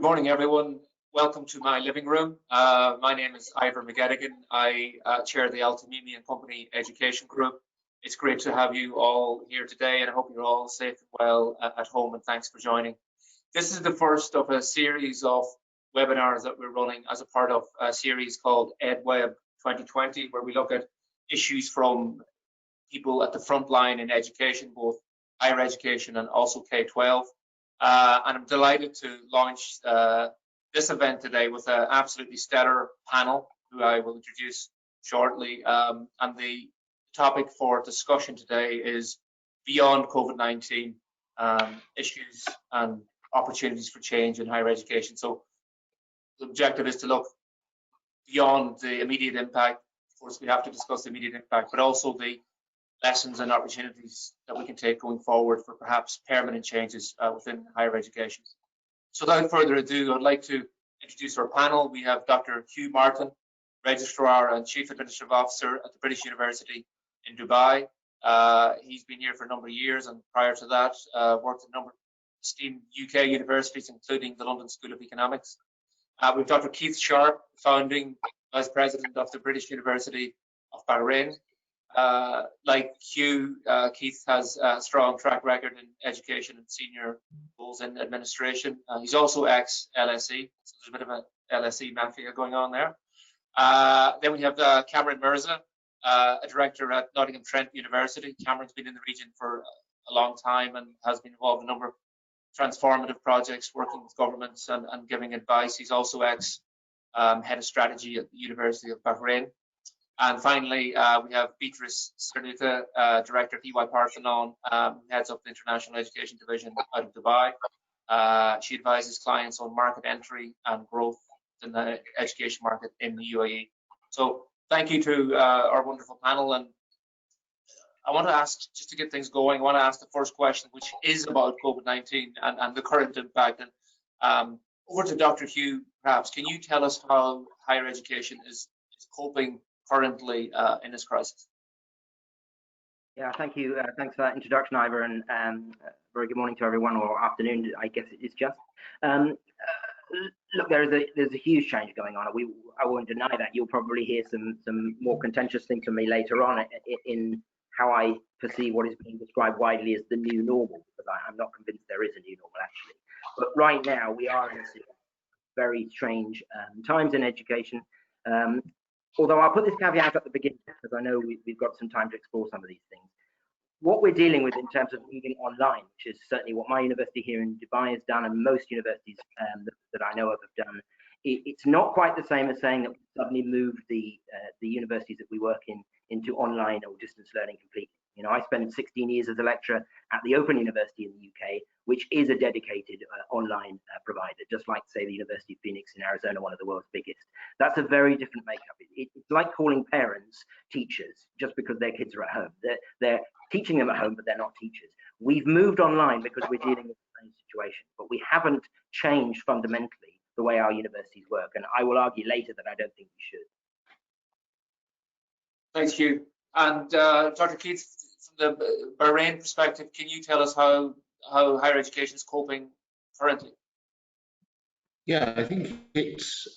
Good morning, everyone. Welcome to my living room. My name is Ivor McGettigan. I chair the Altamimi and Company Education Group. It's great to have you all here today, and I hope you're all safe and well at home, and thanks for joining. This is the first of a series of webinars that we're running as a part of a series called EdWeb 2020, where we look at issues from people at the front line in education, both higher education and also K-12. And I'm delighted to launch this event today with an absolutely stellar panel who I will introduce shortly. And the topic for discussion today is beyond COVID-19 issues and opportunities for change in higher education. So the objective is to look beyond the immediate impact. Of course, we have to discuss the immediate impact, but also the lessons and opportunities that we can take going forward for perhaps permanent changes within higher education. So without further ado, I'd like to introduce our panel. We have Dr. Hugh Martin, Registrar and Chief Administrative Officer at the British University in Dubai. He's been here for a number of years, and prior to that, worked at a number of esteemed UK universities, including the London School of Economics. We have Dr. Keith Sharp, founding Vice President of the British University of Bahrain. Like Hugh, Keith has a strong track record in education and senior roles in administration. He's also ex-LSE, so there's a bit of a LSE mafia going on there. Then we have Cameron Mirza, a director at Nottingham Trent University. Cameron's been in the region for a long time and has been involved in a number of transformative projects, working with governments and giving advice. He's also ex-head of strategy at the University of Bahrain. And finally, we have Beatrice Cernuta, Director of EY Parthenon, who heads up the International Education Division out of Dubai. She advises clients on market entry and growth in the education market in the UAE. So thank you to our wonderful panel. And I want to ask, just to get things going, I want to ask the first question, which is about COVID-19 and the current impact. And over to Dr. Hugh, perhaps, can you tell us how higher education is coping currently in this crisis? Yeah, thank you. Thanks for that introduction, Ivor, and very good morning to everyone, or afternoon, I guess it is just. Look, there's a huge change going on. I won't deny that. You'll probably hear some more contentious things from me later on in how I perceive what is being described widely as the new normal, because I'm not convinced there is a new normal, actually. But right now, we are in a very strange times in education. Although I'll put this caveat at the beginning, because I know we've got some time to explore some of these things. What we're dealing with in terms of moving online, which is certainly what my university here in Dubai has done, and most universities that I know of have done, it's not quite the same as saying that we suddenly moved the universities that we work in into online or distance learning completely. You know, I spent 16 years as a lecturer at the Open University in the UK, which is a dedicated online provider, just like, say, the University of Phoenix in Arizona, one of the world's biggest. That's a very different makeup. It's like calling parents teachers just because their kids are at home. They're teaching them at home, but they're not teachers. We've moved online because we're dealing with the same situation, but we haven't changed fundamentally the way our universities work. And I will argue later that I don't think we should. Thanks, Hugh. And Dr. Keith, from the Bahrain perspective, can you tell us how higher education is coping currently? Yeah, I think it's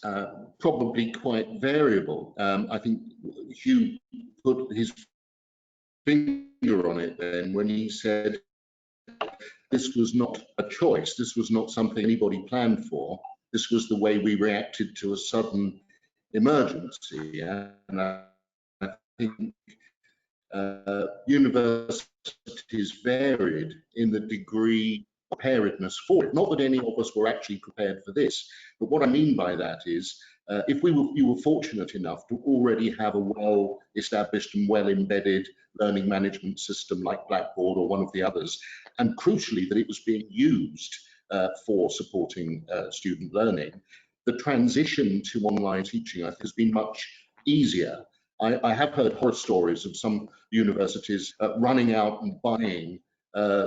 probably quite variable. I think Hugh put his finger on it then when he said this was not a choice, this was not something anybody planned for, this was the way we reacted to a sudden emergency. And I think universities varied in the degree of preparedness for it. Not that any of us were actually prepared for this, but what I mean by that is if you were fortunate enough to already have a well-established and well-embedded learning management system like Blackboard or one of the others, and crucially that it was being used for supporting student learning, the transition to online teaching, I think, has been much easier. I have heard horror stories of some universities running out and buying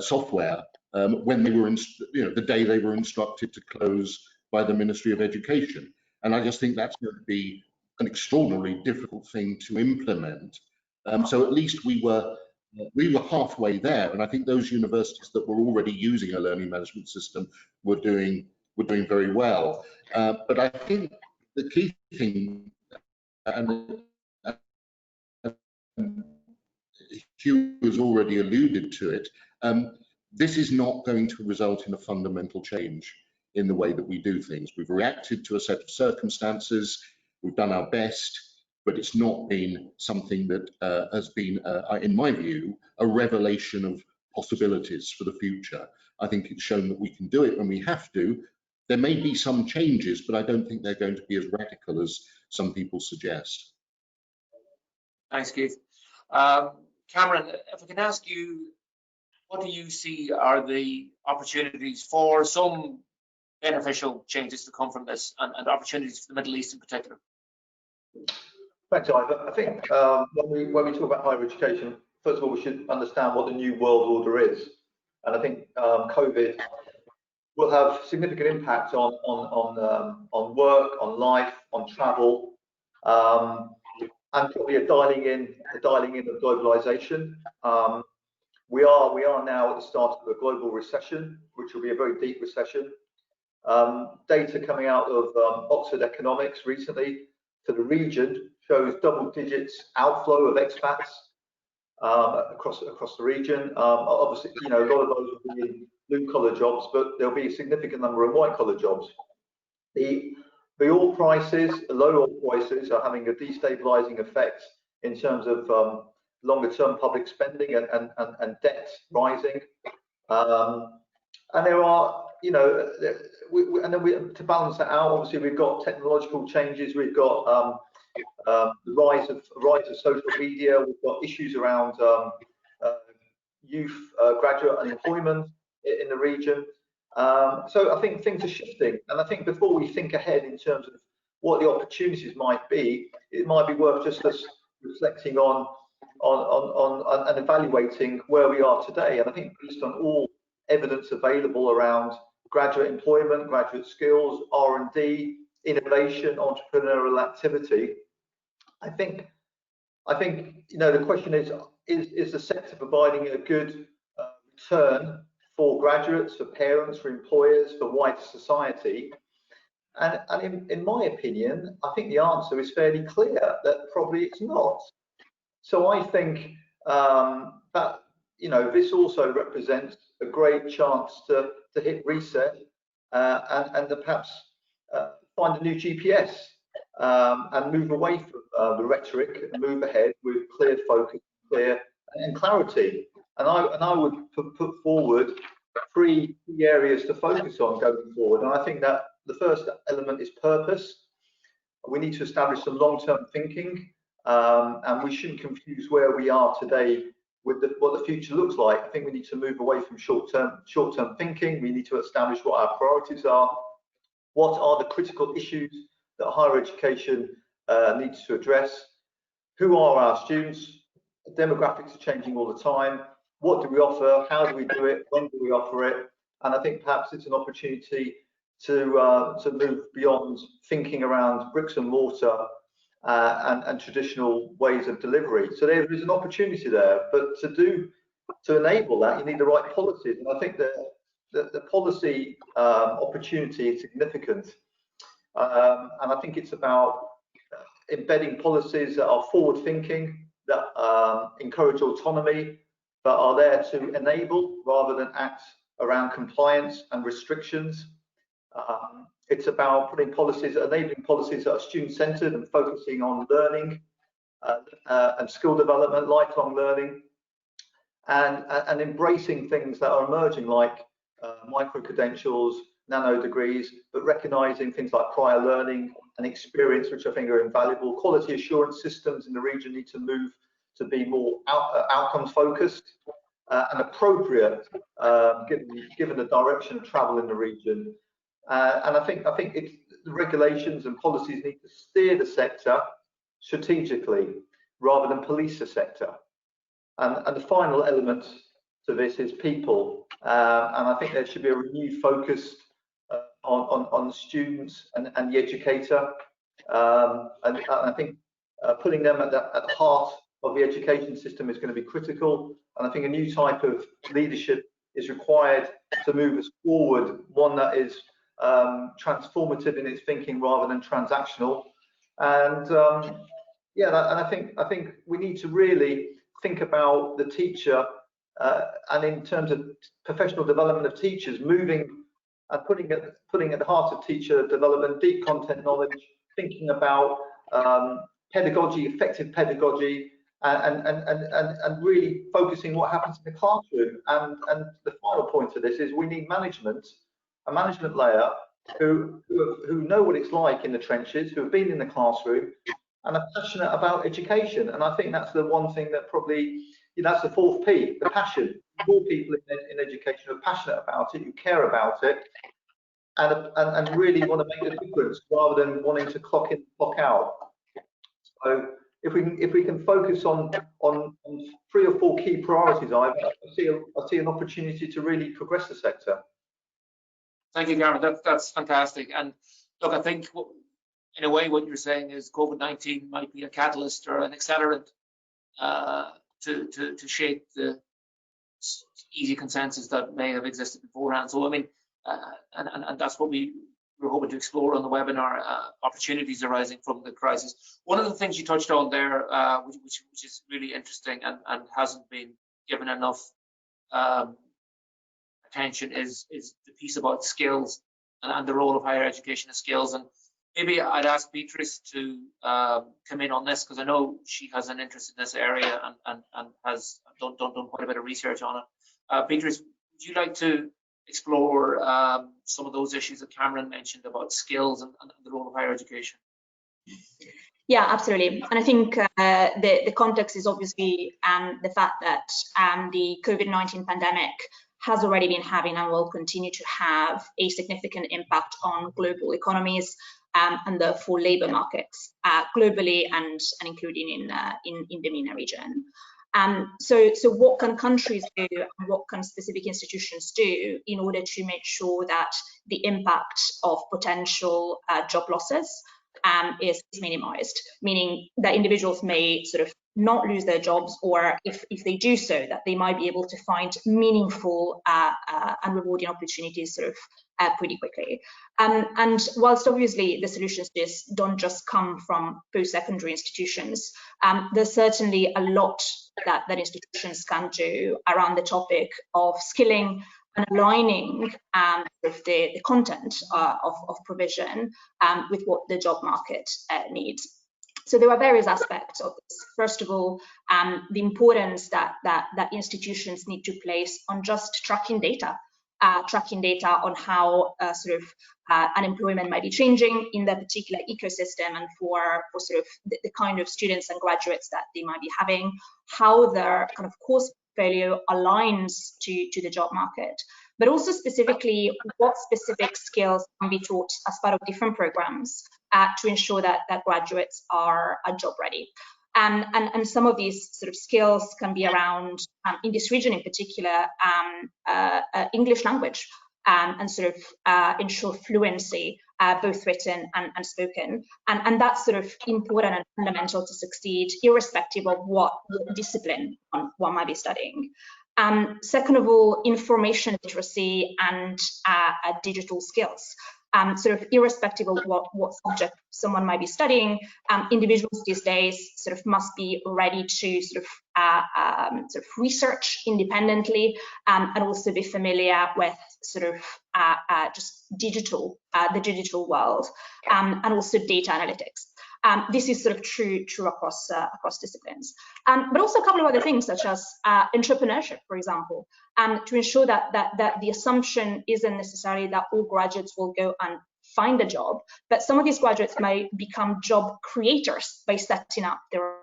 software when they were, the day they were instructed to close by the Ministry of Education. And I just think that's going to be an extraordinarily difficult thing to implement. So at least we were halfway there, and I think those universities that were already using a learning management system were doing were doing very well. But I think the key thing, and Hugh has already alluded to it, this is not going to result in a fundamental change in the way that we do things. We've reacted to a set of circumstances, we've done our best, but it's not been something that has been, in my view, a revelation of possibilities for the future. I think it's shown that we can do it when we have to. There may be some changes, but I don't think they're going to be as radical as some people suggest. Thanks, Keith. Cameron, if I can ask you, what do you see are the opportunities for some beneficial changes to come from this, and opportunities for the Middle East in particular? Thanks, Ivor. I think when we talk about higher education, first of all, we should understand what the new world order is. And I think COVID will have significant impact on work, on life, on travel, and probably a dialing in of globalization. We are now at the start of a global recession, which will be a very deep recession. Data coming out of Oxford Economics recently for the region shows double digits outflow of expats across the region. Obviously, a lot of those will be in blue-collar jobs, but there'll be a significant number of white-collar jobs. The oil prices, the low oil prices, are having a destabilizing effect in terms of longer-term public spending and debt rising. And there are, to balance that out, obviously we've got technological changes, we've got the rise of social media, we've got issues around youth graduate unemployment in the region. So I think things are shifting, and I think before we think ahead in terms of what the opportunities might be, it might be worth just us reflecting on and evaluating where we are today. And I think based on all evidence available around graduate employment, graduate skills, R&D, innovation, entrepreneurial activity, I think the question is the sector providing a good return for graduates, for parents, for employers, for wider society? And in my opinion, I think the answer is fairly clear that probably it's not. So I think that this also represents a great chance to hit reset and to perhaps find a new GPS and move away from the rhetoric and move ahead with clear focus, clear and clarity. And I would put forward 3 key areas to focus on going forward. And I think that the first element is purpose. We need to establish some long-term thinking, and we shouldn't confuse where we are today with what the future looks like. I think we need to move away from short-term thinking. We need to establish what our priorities are. What are the critical issues that higher education needs to address? Who are our students? Demographics are changing all the time. What do we offer? How do we do it? When do we offer it? And I think perhaps it's an opportunity to move beyond thinking around bricks and mortar and traditional ways of delivery. So there is an opportunity there, but to enable that, you need the right policies. And I think the policy opportunity is significant. And I think it's about embedding policies that are forward-thinking, that encourage autonomy, but are there to enable rather than act around compliance and restrictions. It's about putting policies, enabling policies that are student-centered and focusing on learning and skill development, lifelong learning, and embracing things that are emerging like micro-credentials, nano degrees, but recognizing things like prior learning and experience, which I think are invaluable. Quality assurance systems in the region need to move to be more outcomes focused and appropriate, given the direction of travel in the region. And I think it's, the regulations and policies need to steer the sector strategically rather than police the sector. And the final element to this is people. And I think there should be a renewed focus on students and the educator. And I think putting them at the heart of the education system is going to be critical. And I think a new type of leadership is required to move us forward, one that is transformative in its thinking rather than transactional. And yeah, and I think we need to really think about the teacher and in terms of professional development of teachers, moving and putting at the heart of teacher development deep content knowledge, thinking about pedagogy, effective pedagogy, and really focusing what happens in the classroom. And the final point of this is we need management, a management layer who know what it's like in the trenches, who have been in the classroom and are passionate about education. And I think that's the one thing that probably, that's the fourth P, the passion. More people in education who are passionate about it, who care about it, and really want to make a difference rather than wanting to clock in, clock out. So if we can focus on 3 or 4 key priorities, I see an opportunity to really progress the sector. Thank you, Cameron. That's fantastic. And look, I think in a way what you're saying is COVID-19 might be a catalyst or an accelerant to shape the easy consensus that may have existed beforehand. So I mean, and that's what we're hoping to explore on the webinar, opportunities arising from the crisis. One of the things you touched on there, which is really interesting and hasn't been given enough attention, is the piece about skills and the role of higher education and skills. And maybe I'd ask Beatrice to come in on this, because I know she has an interest in this area and has done quite a bit of research on it. Beatrice, would you like to explore some of those issues that Cameron mentioned about skills and the role of higher education? Yeah, absolutely. And I think the context is obviously the fact that the COVID-19 pandemic has already been having and will continue to have a significant impact on global economies and therefore labour markets globally and including in the MENA region. So what can countries do and what can specific institutions do in order to make sure that the impact of potential job losses is minimized, meaning that individuals may sort of not lose their jobs, or if they do so, that they might be able to find meaningful and rewarding opportunities sort of pretty quickly. And whilst obviously the solutions to this don't just come from post-secondary institutions, there's certainly a lot that institutions can do around the topic of skilling and aligning with the content of provision with what the job market needs. So there are various aspects of this. First of all, the importance that institutions need to place on just tracking data on how sort of unemployment might be changing in their particular ecosystem, and for sort of the kind of students and graduates that they might be having, how their kind of course portfolio aligns to the job market, but also specifically what specific skills can be taught as part of different programs to ensure that graduates are job ready. And some of these sort of skills can be around, in this region in particular, English language, and sort of ensure fluency, both written and spoken. And that's sort of important and fundamental to succeed, irrespective of what discipline one might be studying. Second of all, information literacy and digital skills. Sort of irrespective of what subject someone might be studying, individuals these days sort of must be ready to sort of research independently, and also be familiar with sort of just the digital world, and also data analytics. This is sort of true across disciplines, but also a couple of other things such as entrepreneurship, for example, to ensure that the assumption isn't necessarily that all graduates will go and find a job, but some of these graduates may become job creators by setting up their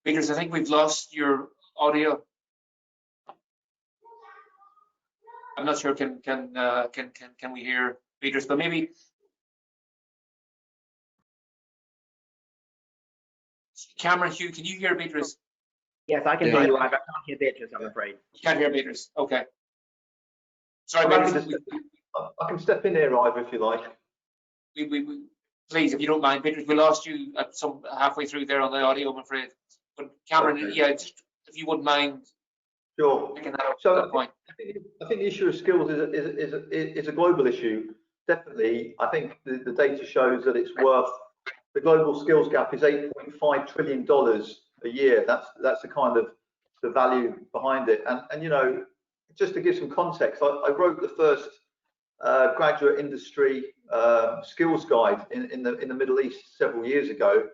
Beatrice, I think we've lost your audio. I'm not sure. Can we hear Beatrice? But maybe Cameron, Hugh, can you hear Beatrice? Yes, I can hear you. I can't hear Beatrice, I'm afraid. You can't hear Beatrice. Okay. Sorry, I Beatrice. can step in here, Ivor, if you like. please, if you don't mind, Peter, we lost you at some halfway through there on the audio, I'm afraid. But Cameron, Okay. yeah, just if you wouldn't mind. Sure. Picking that up So at that point. I think the issue of skills is a global issue. Definitely, I think the data shows that it's worth, the global skills gap is $8.5 trillion a year. That's the kind of the value behind it. And you know, just to give some context, I wrote the first graduate industry skills guide in the Middle East several years ago.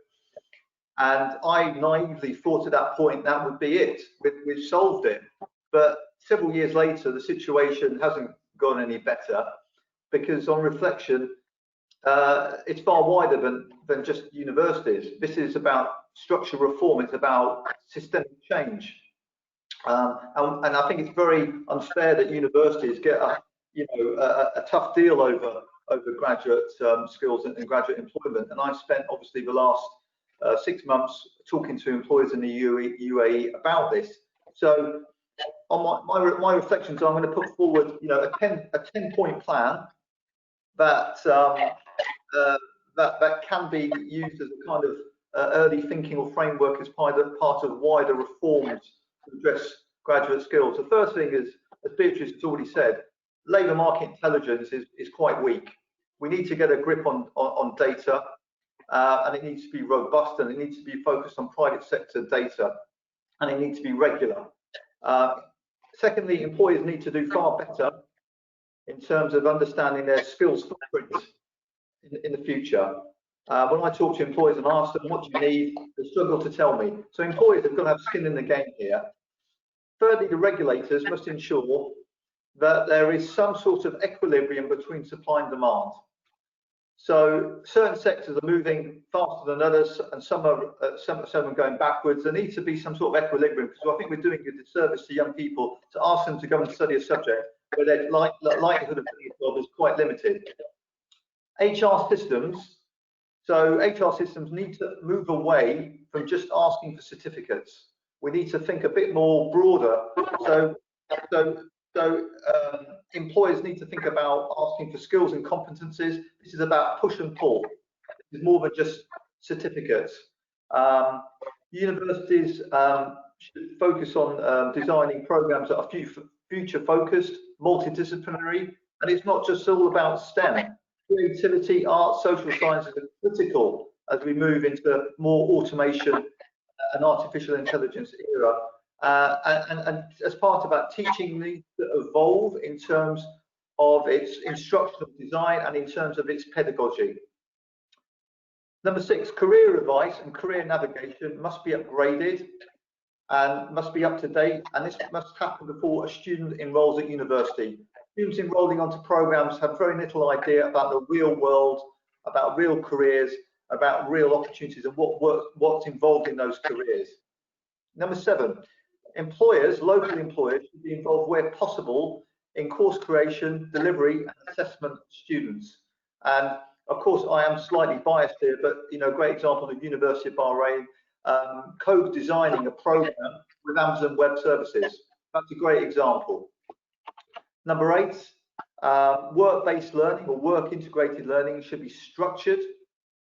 And I naively thought at that point that would be it. We've solved it. But several years later, the situation hasn't gone any better, because on reflection, it's far wider than just universities. This is about structural reform. It's about systemic change. And I think it's very unfair that universities get a tough deal over graduate skills and graduate employment. And I've spent obviously the last 6 months talking to employers in the UAE about this. So on my reflections, I'm going to put forward, you know, a 10-point plan that that can be used as a kind of early thinking or framework as part of wider reforms to address graduate skills. The first thing is, as Beatrice has already said, labour market intelligence is quite weak. We need to get a grip on data, and it needs to be robust, and it needs to be focused on private sector data, and it needs to be regular. Secondly, employers need to do far better in terms of understanding their skills footprint in the future. When I talk to employers and ask them, what do you need, they struggle to tell me. So employers have got to have skin in the game here. Thirdly, the regulators must ensure that there is some sort of equilibrium between supply and demand. So certain sectors are moving faster than others, and some are going backwards. There needs to be some sort of equilibrium, because I think we're doing a disservice to young people to ask them to go and study a subject where their likelihood of doing a job is quite limited. HR systems. So HR systems need to move away from just asking for certificates. We need to think a bit more broader. So employers need to think about asking for skills and competencies. This is about push and pull. It's more than just certificates. Universities should focus on designing programs that are future focused, multidisciplinary, and it's not just all about STEM. Creativity, art, social sciences are critical as we move into more automation and artificial intelligence era. And as part of that, teaching needs to evolve in terms of its instructional design and in terms of its pedagogy. Number 6, career advice and career navigation must be upgraded and must be up to date, and this must happen before a student enrolls at university. Students enrolling onto programs have very little idea about the real world, about real careers, about real opportunities, and what's involved in those careers. Number 7, employers, local employers, should be involved where possible in course creation, delivery, and assessment of students. And of course, I am slightly biased here, but you know, great example of University of Bahrain co-designing a program with Amazon Web Services. That's a great example. Number 8, work-based learning or work-integrated learning should be structured.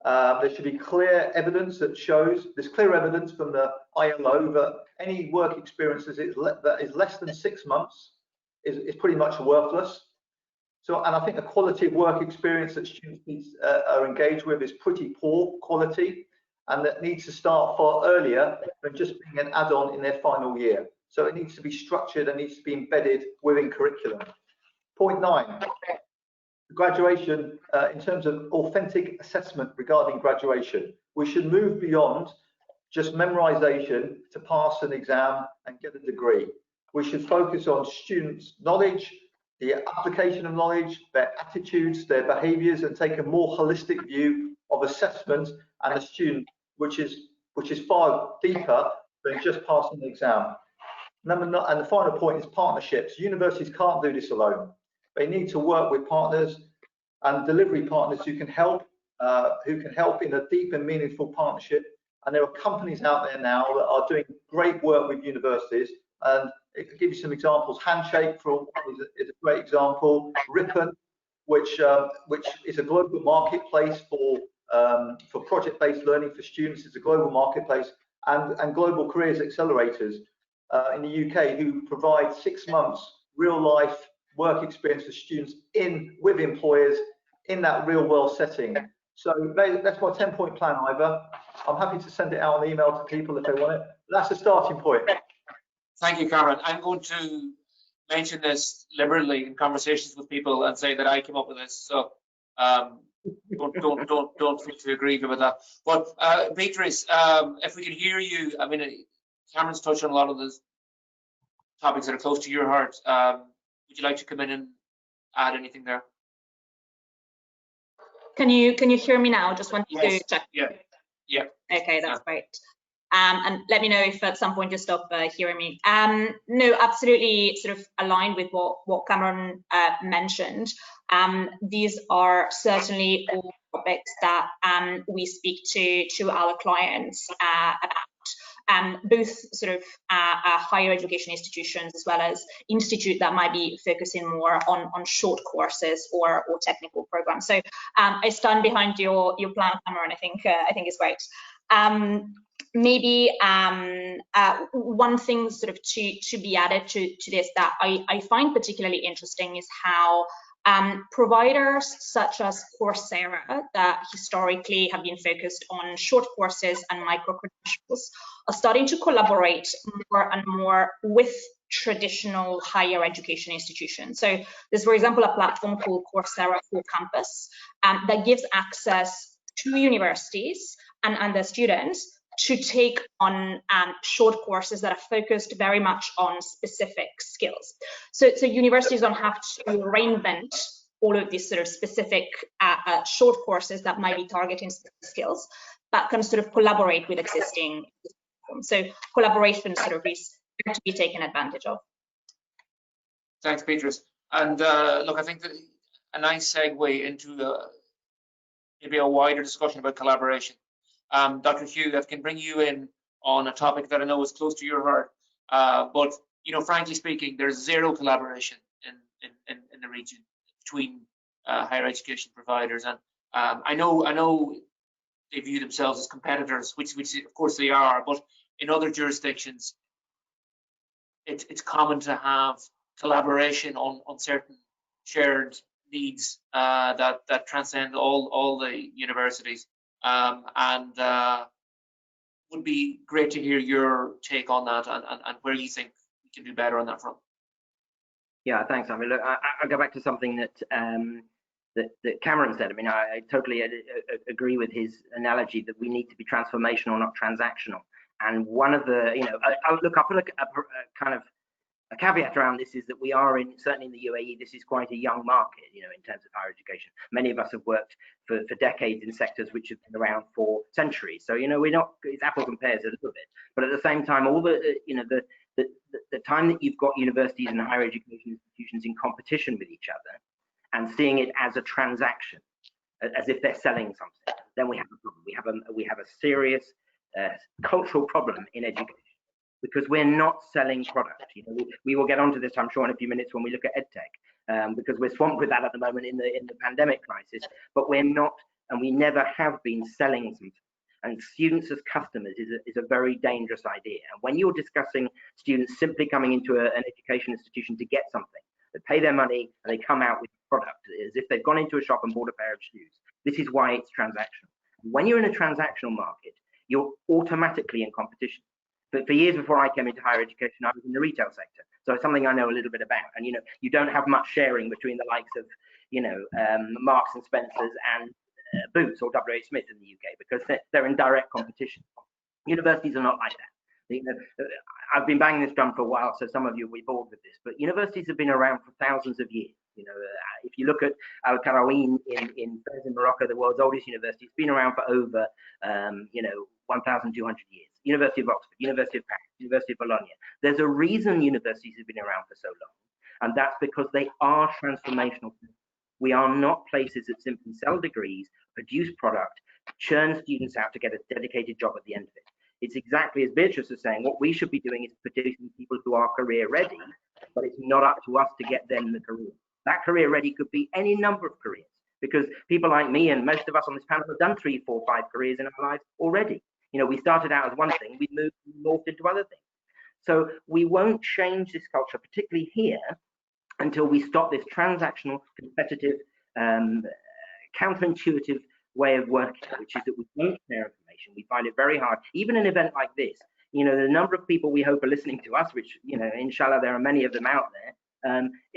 There should be clear evidence that shows, there's clear evidence from the ILO that any work experience that is less than 6 months is pretty much worthless. So, and I think the quality of work experience that students are engaged with is pretty poor quality, and that needs to start far earlier than just being an add-on in their final year. So it needs to be structured and needs to be embedded within curriculum. Point 9. Graduation, in terms of authentic assessment regarding graduation, we should move beyond just memorization to pass an exam and get a degree. We should focus on students' knowledge, the application of knowledge, their attitudes, their behaviors, and take a more holistic view of assessment and a student, which is far deeper than just passing the exam. Number 9, and the final point is partnerships. Universities can't do this alone. They need to work with partners and delivery partners who can help in a deep and meaningful partnership. And there are companies out there now that are doing great work with universities. And it could give you some examples. Handshake is a great example. Ripon which is a global marketplace for project-based learning for students. It's a global marketplace and global careers accelerators in the UK, who provide 6 months real-life work experience for students with employers in that real-world setting. So that's my 10-point plan, Ivor. I'm happy to send it out on email to people if they want it. That's a starting point. Thank you, Cameron. I'm going to mention this liberally in conversations with people and say that I came up with this. So don't feel too aggrieved about that. But Beatrice, if we can hear you, I mean, Cameron's touched on a lot of those topics that are close to your heart. Would you like to come in and add anything there? Can you hear me now? Just want to check. Yeah. Okay, that's great. And let me know if at some point you stop hearing me. No, absolutely sort of aligned with what Cameron mentioned. These are certainly all topics that we speak to our clients about, both sort of higher education institutions as well as institute that might be focusing more on short courses or technical programs. So I stand behind your plan, Cameron. I think it's great. Maybe one thing sort of to be added to this that I find particularly interesting is how providers such as Coursera, that historically have been focused on short courses and micro-credentials, are starting to collaborate more and more with traditional higher education institutions. So there's, for example, a platform called Coursera for Campus that gives access to universities and their students to take on short courses that are focused very much on specific skills. So universities don't have to reinvent all of these sort of specific short courses that might be targeting skills, but can sort of collaborate with existing platforms. So collaboration sort of is to be taken advantage of. Thanks, Beatrice. And look, I think that a nice segue into maybe a wider discussion about collaboration. Dr. Hugh, I can bring you in on a topic that I know is close to your heart, but frankly speaking, there's zero collaboration in the region between higher education providers, and I know they view themselves as competitors, which of course they are, but in other jurisdictions, it's common to have collaboration on certain shared needs that transcend all the universities. And would be great to hear your take on that and where you think we can do better on that front. Yeah, thanks. I mean, look, I'll go back to something that that Cameron said. I mean, I totally agree with his analogy that we need to be transformational, not transactional. And one of the, I'll put a kind of a caveat around this is that we are certainly in the UAE, this is quite a young market, in terms of higher education. Many of us have worked for decades in sectors which have been around for centuries. So, we're not, it's apples and pears a little bit, but at the same time, all the time that you've got universities and higher education institutions in competition with each other and seeing it as a transaction, as if they're selling something, then we have a problem. We have a serious cultural problem in education, because we're not selling product. We will get onto this, I'm sure, in a few minutes when we look at EdTech, because we're swamped with that at the moment in the pandemic crisis. But we're not, and we never have been selling something. And students as customers is a very dangerous idea. And when you're discussing students simply coming into an education institution to get something, they pay their money and they come out with a product as if they've gone into a shop and bought a pair of shoes. This is why it's transactional. When you're in a transactional market, you're automatically in competition. But for years before I came into higher education, I was in the retail sector. So it's something I know a little bit about. And, you don't have much sharing between the likes of, Marks and Spencer's and Boots or WH Smith in the UK, because they're in direct competition. Universities are not like that. I've been banging this drum for a while, so some of you will be bored with this, but universities have been around for thousands of years. If you look at Al Qarawiyyin in Morocco, the world's oldest university, it's been around for over 1,200 years. University of Oxford, University of Paris, University of Bologna. There's a reason universities have been around for so long, and that's because they are transformational. We are not places that simply sell degrees, produce product, churn students out to get a dedicated job at the end of it. It's exactly as Beatrice was saying, what we should be doing is producing people who are career ready, but it's not up to us to get them the career. That career ready could be any number of careers, because people like me and most of us on this panel have done 3, 4, 5 careers in our lives already. You know, we started out as one thing, we moved morphed into other things. So we won't change this culture, particularly here, until we stop this transactional, competitive, counterintuitive way of working, which is that we don't share information. We find it very hard, even an event like this. You know, the number of people we hope are listening to us, which, you know, inshallah, there are many of them out there.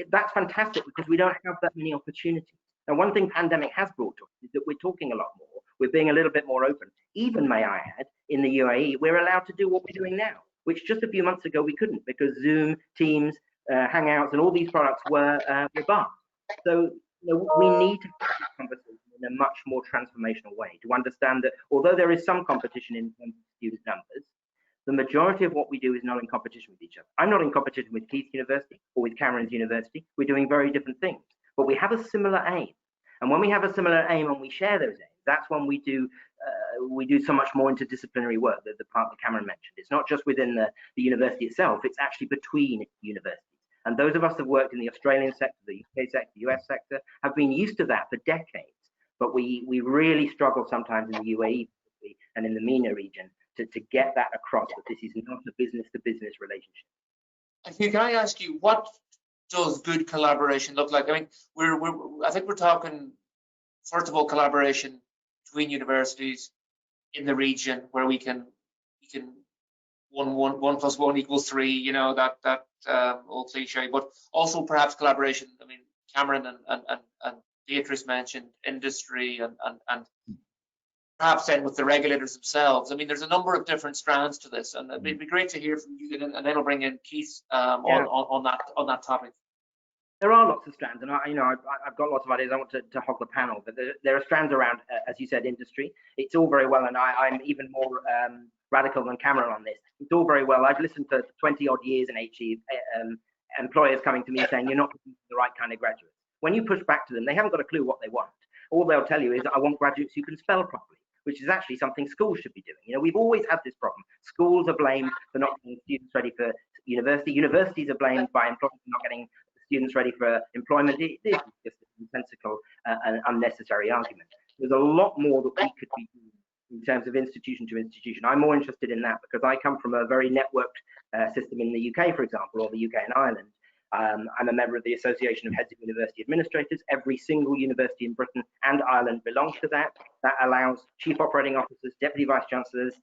That's fantastic, because we don't have that many opportunities. Now, one thing pandemic has brought to us is that we're talking a lot more. We're being a little bit more open. Even, may I add, in the UAE, we're allowed to do what we're doing now, which just a few months ago we couldn't, because Zoom, Teams, Hangouts, and all these products were banned. So, you know, we need to have this conversation in a much more transformational way to understand that although there is some competition in terms of student numbers, the majority of what we do is not in competition with each other. I'm not in competition with Keith's University or with Cameron's University. We're doing very different things, but we have a similar aim. And when we have a similar aim and we share those aims, that's when we do so much more interdisciplinary work, the part that Cameron mentioned. It's not just within the university itself, it's actually between universities. And those of us that have worked in the Australian sector, the UK sector, the US sector, have been used to that for decades. But we really struggle sometimes in the UAE and in the MENA region to get that across, that this is not a business-to-business relationship. Hugh, can I ask you, what does good collaboration look like? I mean, I think we're talking, first of all, collaboration between universities in the region, where we can 1 + 1 = 3, you know, that old cliche, but also perhaps collaboration. I mean, Cameron and Beatrice mentioned industry and perhaps then with the regulators themselves. I mean, there's a number of different strands to this, and it'd be great to hear from you, and then I'll bring in Keith on that topic. There are lots of strands, and I've got lots of ideas. I want to hog the panel, but there are strands around, as you said, industry. It's all very well, and I'm even more radical than Cameron on this. It's all very well. I've listened to 20 odd years in HE, employers coming to me saying you're not looking for the right kind of graduates. When you push back to them, they haven't got a clue what they want. All they'll tell you is, I want graduates who can spell properly, which is actually something schools should be doing. You know, we've always had this problem. Schools are blamed for not getting students ready for university. Universities are blamed by employers for not getting students ready for employment. It is just a nonsensical and unnecessary argument. There's a lot more that we could be doing in terms of institution to institution. I'm more interested in that because I come from a very networked system in the UK, for example, or the UK and Ireland. I'm a member of the Association of Heads of University Administrators. Every single university in Britain and Ireland belongs to that. That allows chief operating officers, deputy vice chancellors,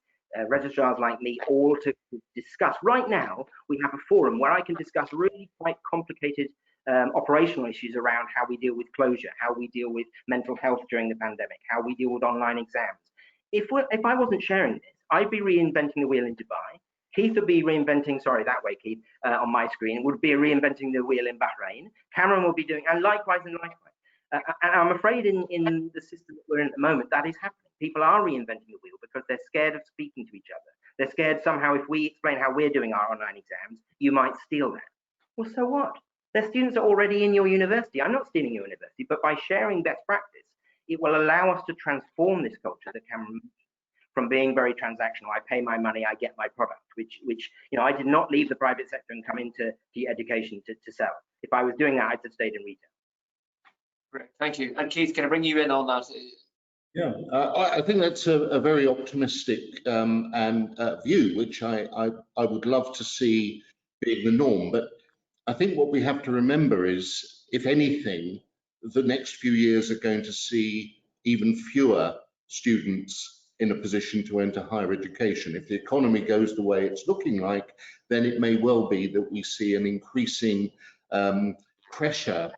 registrars like me, all to discuss. Right now, we have a forum where I can discuss really quite complicated operational issues around how we deal with closure, how we deal with mental health during the pandemic, how we deal with online exams. If I wasn't sharing this, I'd be reinventing the wheel in Dubai. Keith would be reinventing, sorry, that way, Keith, on my screen, would be reinventing the wheel in Bahrain. Cameron will be doing, and likewise and likewise. And I'm afraid in the system that we're in at the moment, that is happening. People are reinventing the wheel because they're scared of speaking to each other. They're scared somehow if we explain how we're doing our online exams, you might steal that. Well, so what? Their students are already in your university. I'm not stealing your university, but by sharing best practice, it will allow us to transform this culture that Cameron mentioned, from being very transactional. I pay my money, I get my product, which you know, I did not leave the private sector and come into the education to sell. If I was doing that, I'd have stayed in retail. Great, thank you. And Keith, can I bring you in on that? Yeah, I think that's a very optimistic view, which I would love to see being the norm. But I think what we have to remember is, if anything, the next few years are going to see even fewer students in a position to enter higher education. If the economy goes the way it's looking like, then it may well be that we see an increasing pressure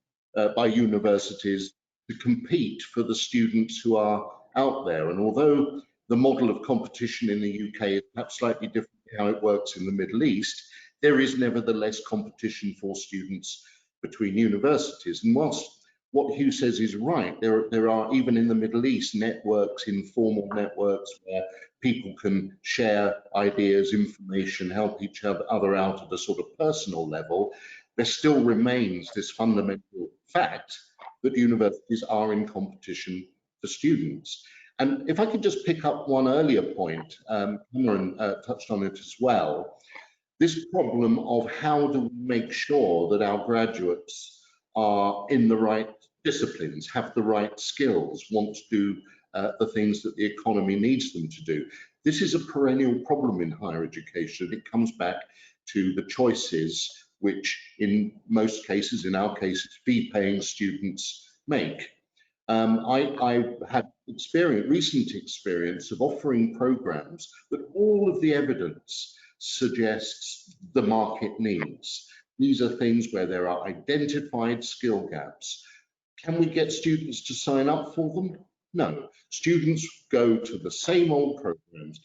by universities to compete for the students who are out there. And although the model of competition in the UK is perhaps slightly different to how it works in the Middle East, there is nevertheless competition for students between universities. And whilst what Hugh says is right, there are, even in the Middle East, networks, informal networks, where people can share ideas, information, help each other out at a sort of personal level. There still remains this fundamental fact that universities are in competition for students. And if I could just pick up one earlier point, Cameron touched on it as well, this problem of how do we make sure that our graduates are in the right disciplines, have the right skills, want to do the things that the economy needs them to do. This is a perennial problem in higher education. It comes back to the choices which in most cases, in our cases, fee-paying students make. I had recent experience of offering programs that all of the evidence suggests the market needs. These are things where there are identified skill gaps. Can we get students to sign up for them? No. Students go to the same old programs.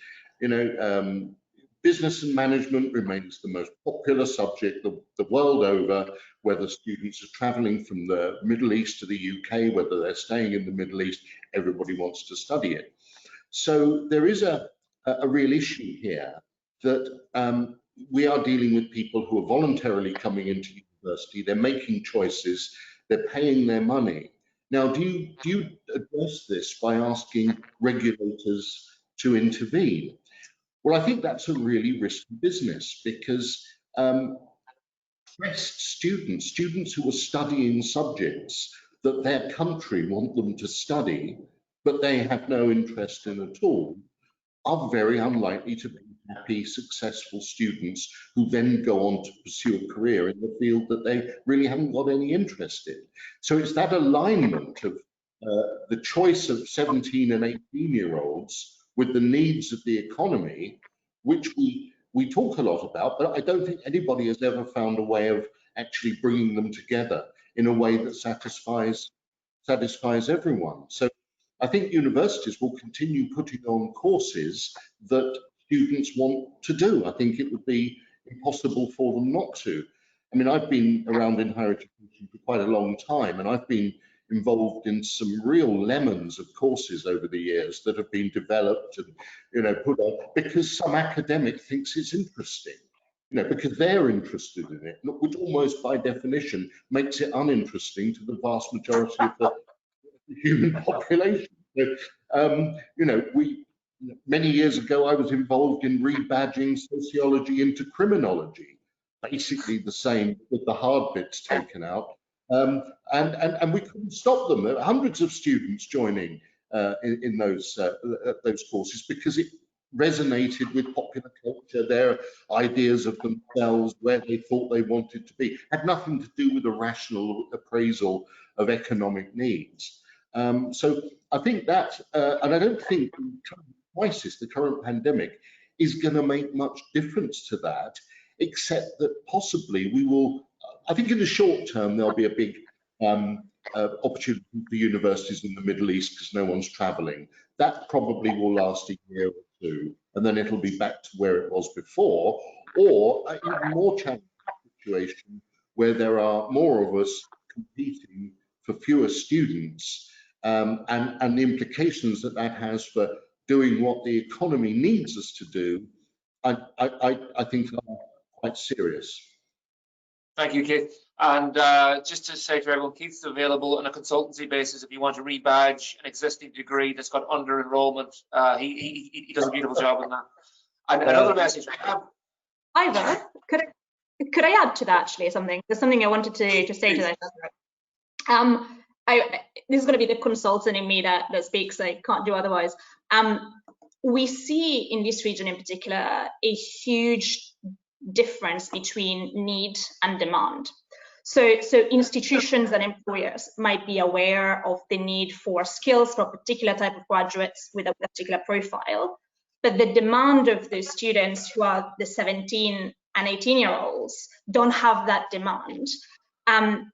Business and management remains the most popular subject the world over, whether students are traveling from the Middle East to the UK, whether they're staying in the Middle East, everybody wants to study it. So there is a real issue here that we are dealing with people who are voluntarily coming into university, they're making choices, they're paying their money. Now, do you address this by asking regulators to intervene? Well, I think that's a really risky business because pressed students who are studying subjects that their country want them to study, but they have no interest in at all, are very unlikely to be happy, successful students who then go on to pursue a career in the field that they really haven't got any interest in. So it's that alignment of the choice of 17 and 18-year-olds with the needs of the economy, which we talk a lot about, but I don't think anybody has ever found a way of actually bringing them together in a way that satisfies everyone. So I think universities will continue putting on courses that students want to do. I think it would be impossible for them not to. I mean, I've been around in higher education for quite a long time, and I've been involved in some real lemons of courses over the years that have been developed and put on because some academic thinks it's interesting, because they're interested in it, which almost by definition makes it uninteresting to the vast majority of the human population. Many years ago I was involved in rebadging sociology into criminology, basically the same with the hard bits taken out. And we couldn't stop them. There were hundreds of students joining in those courses because it resonated with popular culture, their ideas of themselves, where they thought they wanted to be. Had nothing to do with a rational appraisal of economic needs. So I think that, and I don't think the current crisis, the current pandemic, is going to make much difference to that, except that possibly we will. I think in the short term, there'll be a big opportunity for universities in the Middle East because no one's traveling. That probably will last a year or two, and then it'll be back to where it was before, or an even more challenging situation where there are more of us competing for fewer students, and the implications that has for doing what the economy needs us to do, I think are quite serious. Thank you, Keith. And just to say to everyone, Keith's available on a consultancy basis if you want to rebadge an existing degree that's got under enrollment. He does a beautiful job on that. And another message I have. Ivor, could I add to that actually something? There's something I wanted to say to that. This is going to be the consultant in me that speaks. I can't do otherwise. We see in this region in particular a huge difference between need and demand. So institutions and employers might be aware of the need for skills for a particular type of graduates with a particular profile, but the demand of those students who are the 17 and 18-year-olds don't have that demand. And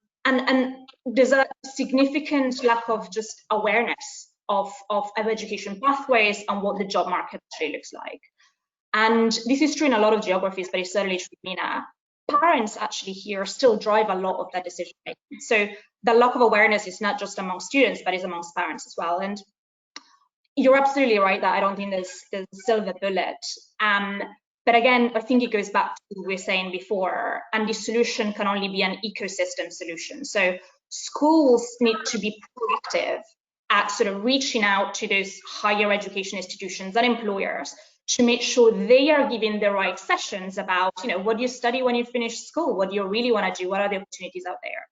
there's a significant lack of just awareness of education pathways and what the job market actually looks like. And this is true in a lot of geographies, but it's certainly true in MENA. Parents actually here still drive a lot of that decision making. So the lack of awareness is not just among students, but is amongst parents as well. And you're absolutely right that I don't think there's a silver bullet. But again, I think it goes back to what we were saying before, and the solution can only be an ecosystem solution. So schools need to be proactive at sort of reaching out to those higher education institutions and employers to make sure they are giving the right sessions about, what do you study when you finish school? What do you really want to do? What are the opportunities out there?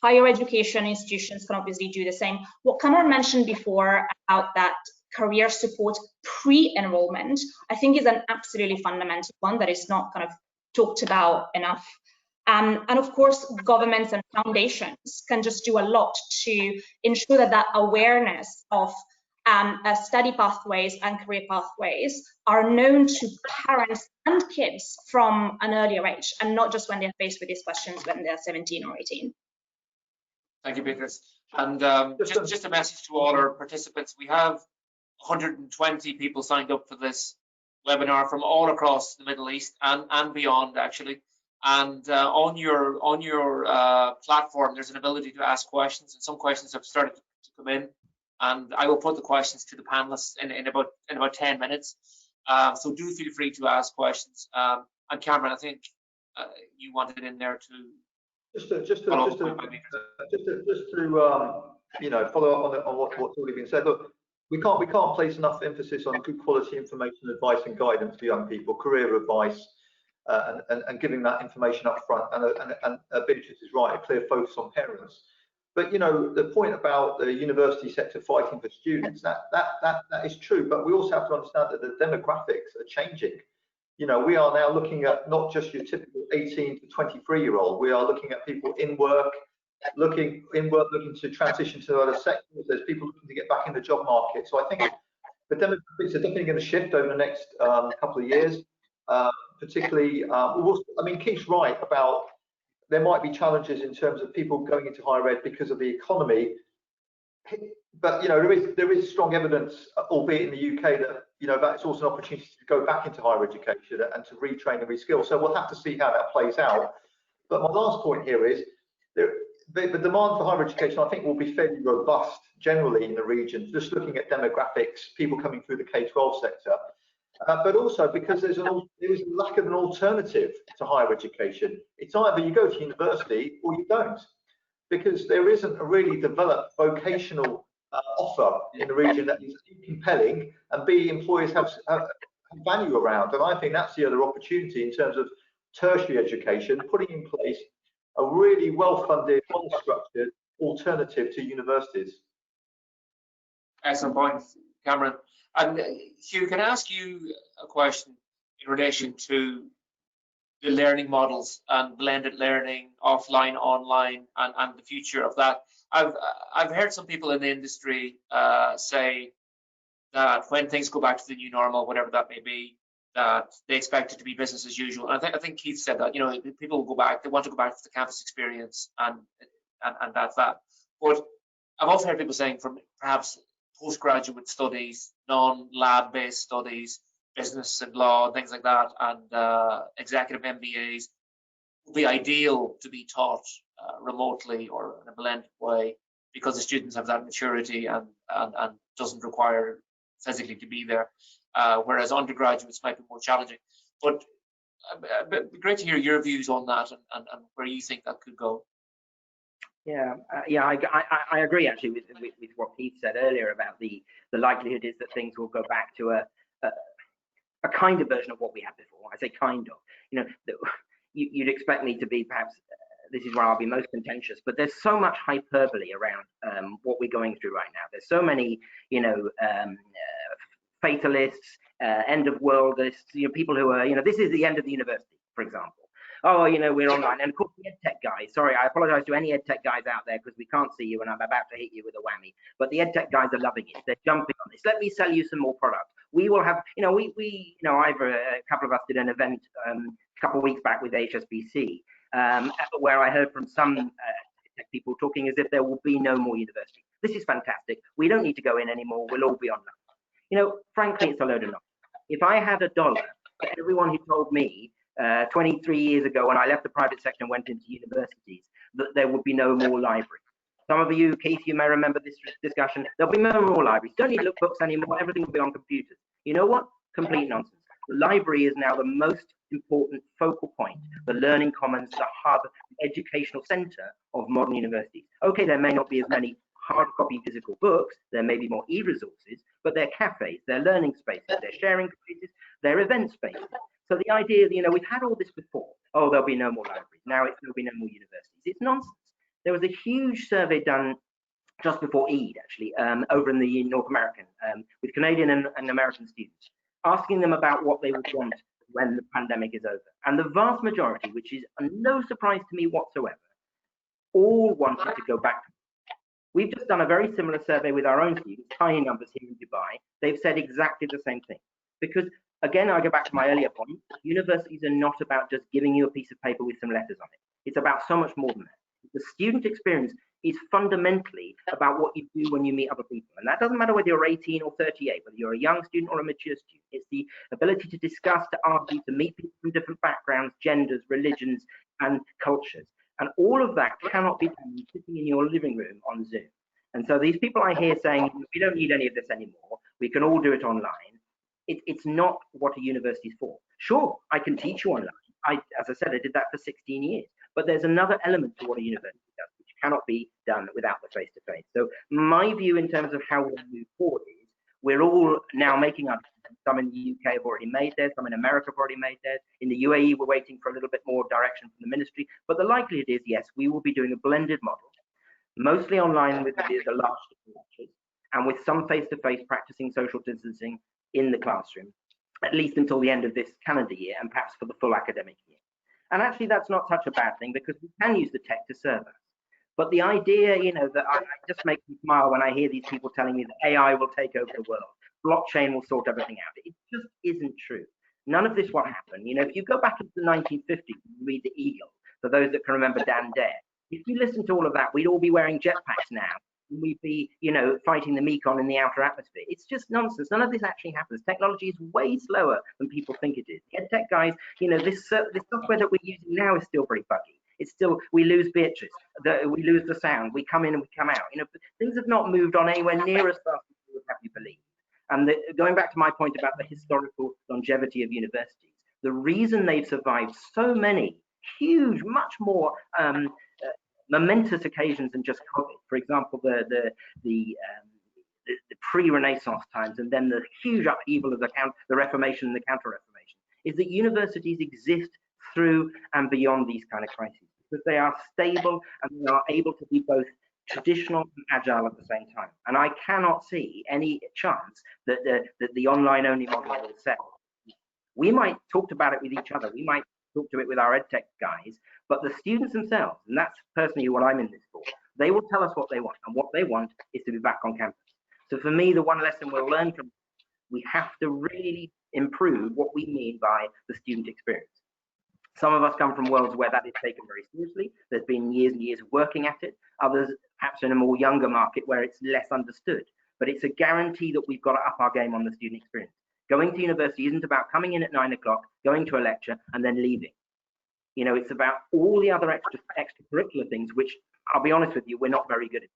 Higher education institutions can obviously do the same. What Cameron mentioned before about that career support pre-enrollment, I think is an absolutely fundamental one that is not kind of talked about enough. And of course, governments and foundations can just do a lot to ensure that that awareness of study pathways and career pathways are known to parents and kids from an earlier age, and not just when they're faced with these questions when they're 17 or 18. Thank you, Beatrice. And just a message to all our participants. We have 120 people signed up for this webinar from all across the Middle East and beyond, actually. And on your platform, there's an ability to ask questions, and some questions have started to come in. And I will put the questions to the panelists in about 10 minutes. So do feel free to ask questions. And Cameron, I think you wanted in there to just to follow up on what's already been said. Look, we can't place enough emphasis on good quality information, advice, and guidance for young people, career advice, and giving that information up front. And Beatrice is right, a clear focus on parents. But the point about the university sector fighting for students, that is true. But we also have to understand that the demographics are changing. We are now looking at not just your typical 18 to 23-year-old. We are looking at people in work, looking to transition to other sectors. There's people looking to get back in the job market. So I think the demographics are definitely going to shift over the next couple of years. Particularly, Keith's right about there might be challenges in terms of people going into higher ed because of the economy. But there is strong evidence, albeit in the UK, that that's also an opportunity to go back into higher education and to retrain and reskill. So we'll have to see how that plays out. But my last point here is the demand for higher education, I think, will be fairly robust generally in the region. Just looking at demographics, people coming through the K-12 sector, but also because there is a lack of an alternative to higher education. It's either you go to university or you don't, because there isn't a really developed vocational offer in the region that is compelling, and B, employers have value around. And I think that's the other opportunity in terms of tertiary education, putting in place a really well-funded, well-structured alternative to universities. Excellent point, Cameron. And Hugh, can I ask you a question in relation to the learning models and blended learning, offline, online, and the future of that? I've heard some people in the industry say that when things go back to the new normal, whatever that may be, that they expect it to be business as usual. And I think Keith said that, people will go back, they want to go back to the campus experience, and that's that. But I've also heard people saying, from perhaps postgraduate studies, non-lab based studies, business and law, and things like that, and executive MBAs would be ideal to be taught remotely or in a blended way, because the students have that maturity and doesn't require physically to be there, whereas undergraduates might be more challenging. But it'd be great to hear your views on that and where you think that could go. Yeah, I agree actually with what Keith said earlier about the likelihood is that things will go back to a kind of version of what we had before. I say kind of, you'd expect me to be perhaps, this is where I'll be most contentious, but there's so much hyperbole around what we're going through right now. There's so many, fatalists, end of worldists, people who are, this is the end of the university, for example. Oh, we're online. And of course, the EdTech guys, sorry, I apologize to any EdTech guys out there because we can't see you and I'm about to hit you with a whammy. But the EdTech guys are loving it. They're jumping on this. Let me sell you some more product. We will have, a couple of us did an event a couple of weeks back with HSBC, where I heard from some tech people talking as if there will be no more university. This is fantastic. We don't need to go in anymore. We'll all be online. Frankly, it's a load of nonsense. If I had $1 for everyone who told me 23 years ago when I left the private sector and went into universities that there would be no more libraries. Some of you, Keith, you may remember this discussion. There'll be no more libraries. Don't need to look books anymore. Everything will be on computers. You know what? Complete nonsense. The library is now the most important focal point, the learning commons, the hub, the educational center of modern universities. Okay, there may not be as many hard copy physical books, there may be more e-resources, but they're cafes, they're learning spaces, they're sharing spaces, they're event spaces. So the idea that, we've had all this before, oh, there'll be no more libraries, now there'll be no more universities. It's nonsense. There was a huge survey done just before Eid, actually, over in the North American, with Canadian and American students, asking them about what they would want when the pandemic is over. And the vast majority, which is no surprise to me whatsoever, all wanted to go back. We've just done a very similar survey with our own students, tiny numbers here in Dubai. They've said exactly the same thing. Because, again, I go back to my earlier point, universities are not about just giving you a piece of paper with some letters on it. It's about so much more than that. The student experience is fundamentally about what you do when you meet other people. And that doesn't matter whether you're 18 or 38, whether you're a young student or a mature student. It's the ability to discuss, to argue, to meet people from different backgrounds, genders, religions, and cultures. And all of that cannot be done sitting in your living room on Zoom. And so these people I hear saying, we don't need any of this anymore, we can all do it online. It's not what a university is for. Sure, I can teach you online. As I said, I did that for 16 years. But there's another element to what a university does, which cannot be done without the face-to-face. So my view in terms of how we'll move forward is we're all now making our decisions. Some in the UK have already made theirs, some in America have already made theirs. In the UAE, we're waiting for a little bit more direction from the ministry. But the likelihood is, yes, we will be doing a blended model, mostly online with the large lectures, and with some face-to-face practicing social distancing in the classroom, at least until the end of this calendar year and perhaps for the full academic year. And actually, that's not such a bad thing because we can use the tech to serve us. But the idea, that I just makes me smile when I hear these people telling me that AI will take over the world, blockchain will sort everything out. It just isn't true. None of this will happen. If you go back into the 1950s and read The Eagle, for those that can remember Dan Dare, if you listen to all of that, we'd all be wearing jetpacks now. We'd be, fighting the Mekong in the outer atmosphere. It's just nonsense. None of this actually happens. Technology is way slower than people think it is. The tech guys, this software that we're using now is still very buggy. It's still, we lose Beatrice, we lose the sound, we come in and we come out. Things have not moved on anywhere near as fast as we would have you believe. And going back to my point about the historical longevity of universities, the reason they've survived so many huge, much more momentous occasions than just COVID. For example, the pre-Renaissance times, and then the huge upheaval of the Reformation and the Counter-Reformation, is that universities exist through and beyond these kind of crises because they are stable and they are able to be both traditional and agile at the same time. And I cannot see any chance that the online-only model will settle. We might talk about it with each other. We might talk to it with our EdTech guys, but the students themselves, and that's personally what I'm in this for, they will tell us what they want, and what they want is to be back on campus. So for me, the one lesson we'll learn from, we have to really improve what we mean by the student experience. Some of us come from worlds where that is taken very seriously. There's been years and years of working at it. Others, perhaps in a more younger market where it's less understood. But it's a guarantee that we've got to up our game on the student experience. Going to university isn't about coming in at 9 o'clock, going to a lecture, and then leaving. It's about all the other extracurricular things, which I'll be honest with you, we're not very good at.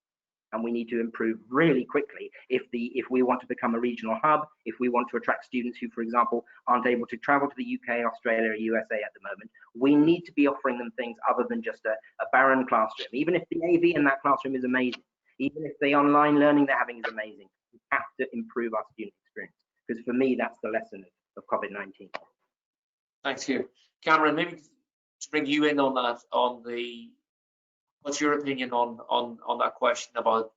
And we need to improve really quickly if we want to become a regional hub, if we want to attract students who, for example, aren't able to travel to the UK, Australia, or USA at the moment. We need to be offering them things other than just a barren classroom. Even if the AV in that classroom is amazing, even if the online learning they're having is amazing, we have to improve our student experience. Because for me, that's the lesson of COVID-19. Thanks, Hugh. Cameron, maybe to bring you in on that, what's your opinion on that question about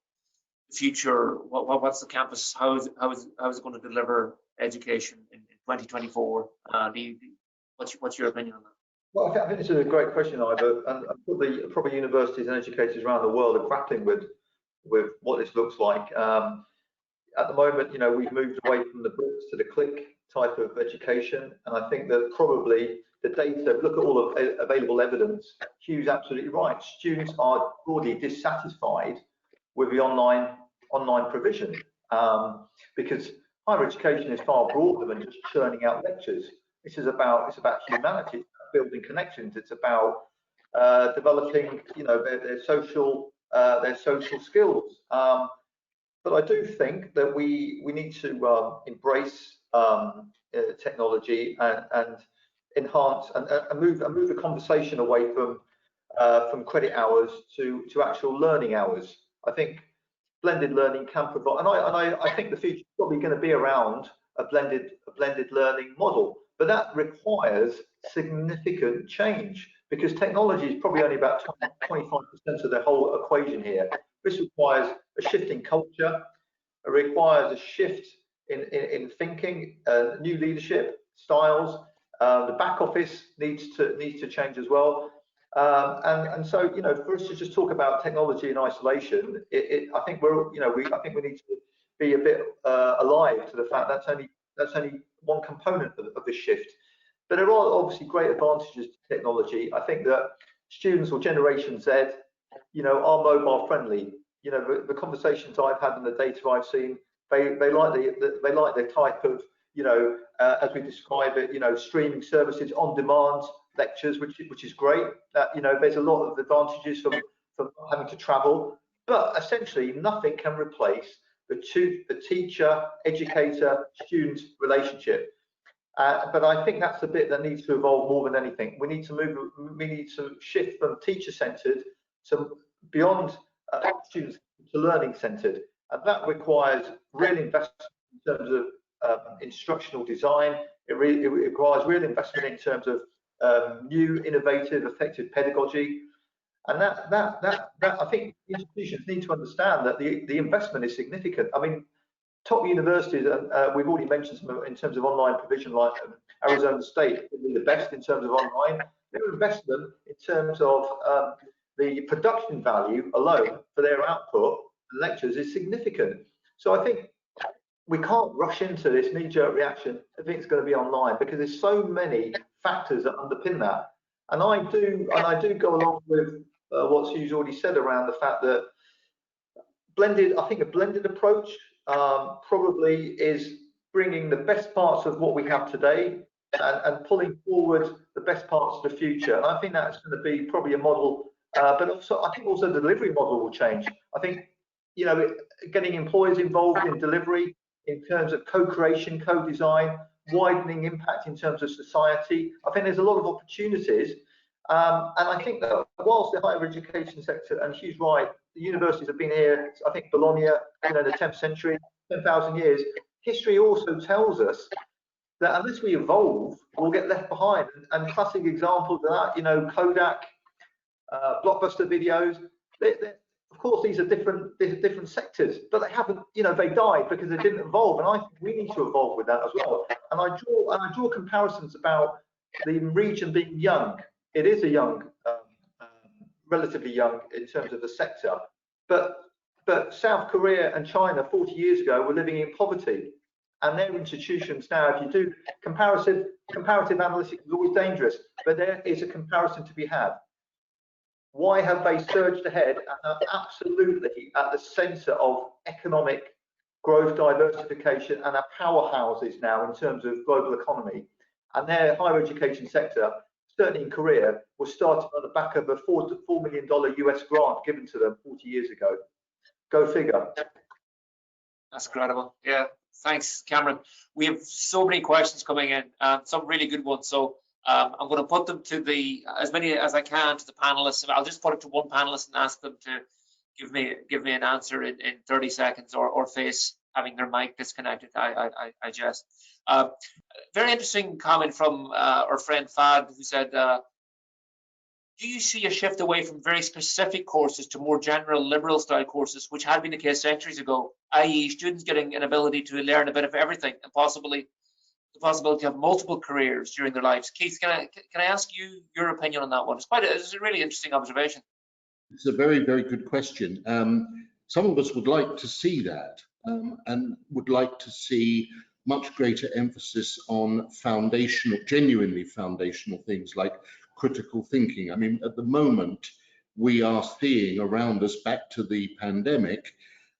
the future? What's the campus? How is it going to deliver education in 2024? What's your opinion on that? Well, I think this is a great question, Ivor, and probably universities and educators around the world are grappling with what this looks like. At the moment, we've moved away from the bricks to the click type of education, and I think that probably the data, look at all of available evidence, Hugh's absolutely right. Students are broadly dissatisfied with the online provision because higher education is far broader than just churning out lectures. It's about humanity, it's about building connections, it's about developing their social skills. But I do think that we need to embrace technology and enhance and move the conversation away from credit hours to actual learning hours. I think blended learning can provide, and I think the future is probably going to be around a blended learning model, but that requires significant change because technology is probably only about 25% of the whole equation here. This requires a shift in culture. It requires a shift in thinking, new leadership styles. The back office needs to change as well. And so, you know, for us to just talk about technology in isolation, I think I think we need to be a bit alive to the fact that's only one component of the shift. But there are obviously great advantages to technology. I think that students or Generation Z, you know, are mobile friendly. You know, the conversations I've had and the data I've seen, they like the type of, you know, as we describe it, you know, streaming services, on demand lectures, which is great. You know, there's a lot of advantages from having to travel, but essentially nothing can replace the teacher, educator, student relationship. But I think that's the bit that needs to evolve more than anything. We need to shift from teacher-centered to beyond students to learning-centered, and that requires real investment in terms of instructional design. It requires real investment in terms of new, innovative, effective pedagogy, and that I think institutions need to understand that the investment is significant. I mean, top universities, we've already mentioned some in terms of online provision, like Arizona State, the best in terms of online. Their investment in terms of the production value alone for their output lectures is significant. So I think we can't rush into this knee-jerk reaction. I think it's going to be online because there's so many factors that underpin that. And I do go along with what Sue's already said around the fact that I think a blended approach probably is bringing the best parts of what we have today and pulling forward the best parts of the future. And I think that's going to be probably a model, but also I think also the delivery model will change. I think, you know, getting employers involved in delivery in terms of co-creation, co-design, widening impact in terms of society. I think there's a lot of opportunities. And I think that whilst the higher education sector, and Hugh's right, the universities have been here, I think Bologna, you know, in the 10th century, 10,000 years. History also tells us that unless we evolve, we'll get left behind. And classic examples of that, you know, Kodak, blockbuster videos. Of course, these are different sectors, but they haven't, you know, they died because they didn't evolve. And I think we need to evolve with that as well. And I draw comparisons about the region being young. It is a young, relatively young in terms of the sector, but South Korea and China 40 years ago were living in poverty, and their institutions now, if you do comparative analytics, is always dangerous, but there is a comparison to be had. Why have they surged ahead and are absolutely at the centre of economic growth, diversification, and are powerhouses now in terms of global economy? And their higher education sector, certainly in Korea, was started on the back of a $4 million US grant given to them 40 years ago. Go figure. That's incredible. Yeah, thanks, Cameron. We have so many questions coming in, some really good ones. So I'm going to put them to as many as I can to the panelists. I'll just put it to one panelist and ask them to give me an answer in 30 seconds or face having their mic disconnected. I jest. Very interesting comment from our friend Fad, who said, do you see a shift away from very specific courses to more general liberal style courses, which had been the case centuries ago, i.e. students getting an ability to learn a bit of everything and possibly the possibility of multiple careers during their lives? Keith, can I ask you your opinion on that one? It's a really interesting observation. It's a very, very good question. Some of us would like to see that and would like to see much greater emphasis on genuinely foundational things like critical thinking. I mean, at the moment, we are seeing around us, back to the pandemic,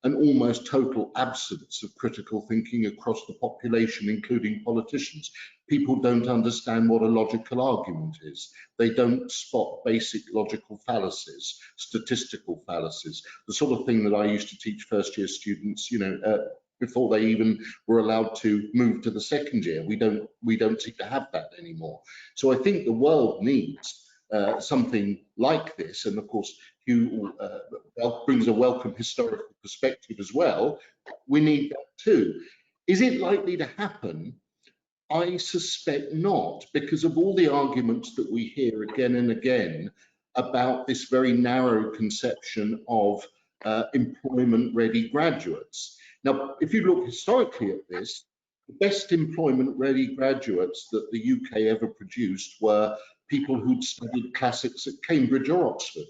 an almost total absence of critical thinking across the population, including politicians. People don't understand what a logical argument is. They don't spot basic logical fallacies, statistical fallacies, the sort of thing that I used to teach first-year students, you know, before they even were allowed to move to the second year. We don't seem to have that anymore. So I think the world needs something like this, and of course Hugh brings a welcome historical perspective as well. We need that too. Is it likely to happen? I suspect not, because of all the arguments that we hear again and again about this very narrow conception of employment-ready graduates. Now, if you look historically at this, the best employment-ready graduates that the UK ever produced were people who'd studied classics at Cambridge or Oxford.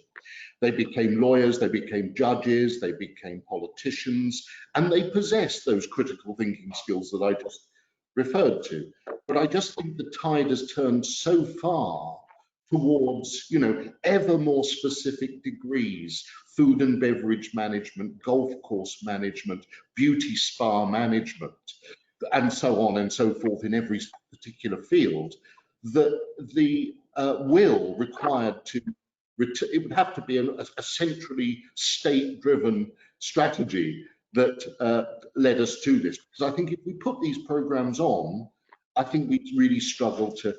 They became lawyers, they became judges, they became politicians, and they possessed those critical thinking skills that I just referred to. But I just think the tide has turned so far towards, you know, ever more specific degrees: food and beverage management, golf course management, beauty spa management, and so on and so forth in every particular field, that the will required to, it would have to be a centrally state-driven strategy that led us to this. Because I think if we put these programs on, I think we really struggle to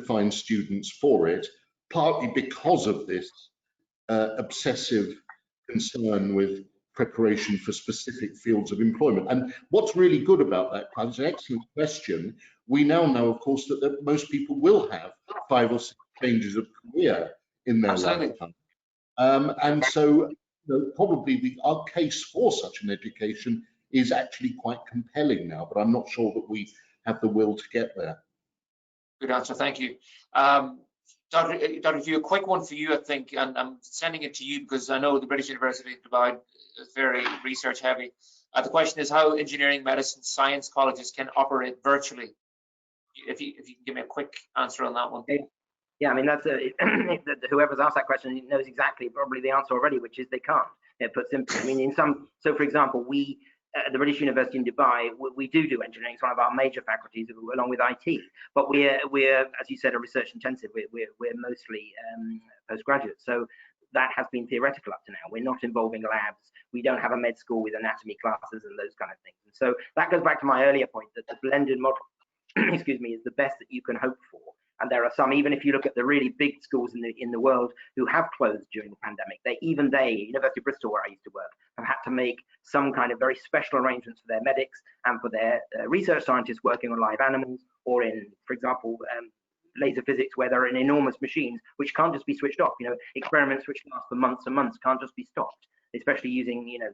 find students for it, partly because of this obsessive concern with preparation for specific fields of employment. And what's really good about that, it's an excellent question. We now know, of course, that most people will have 5 or 6 changes of career in their lifetime. And so, you know, probably our case for such an education is actually quite compelling now, but I'm not sure that we have the will to get there. Good answer, thank you. Dr. Hugh, a quick one for you, I think, and I'm sending it to you because I know the British University of Dubai is very research heavy. The question is how engineering, medicine, science colleges can operate virtually. If you can give me a quick answer on that one. Yeah, I mean, that's whoever's asked that question knows exactly probably the answer already, which is they can't. Put simply, I mean, in some, so for example, we at the British University in Dubai, we do engineering. It's one of our major faculties, along with IT. But we're as you said, a research intensive. We're mostly postgraduates. So that has been theoretical up to now. We're not involving labs. We don't have a med school with anatomy classes and those kind of things. And so that goes back to my earlier point that the blended model, excuse me, is the best that you can hope for. And there are some, even if you look at the really big schools in the world who have closed during the pandemic, University of Bristol, where I used to work, have had to make some kind of very special arrangements for their medics and for their research scientists working on live animals, or in, for example, laser physics, where there are enormous machines which can't just be switched off. You know, experiments which last for months and months can't just be stopped. Especially using, you know,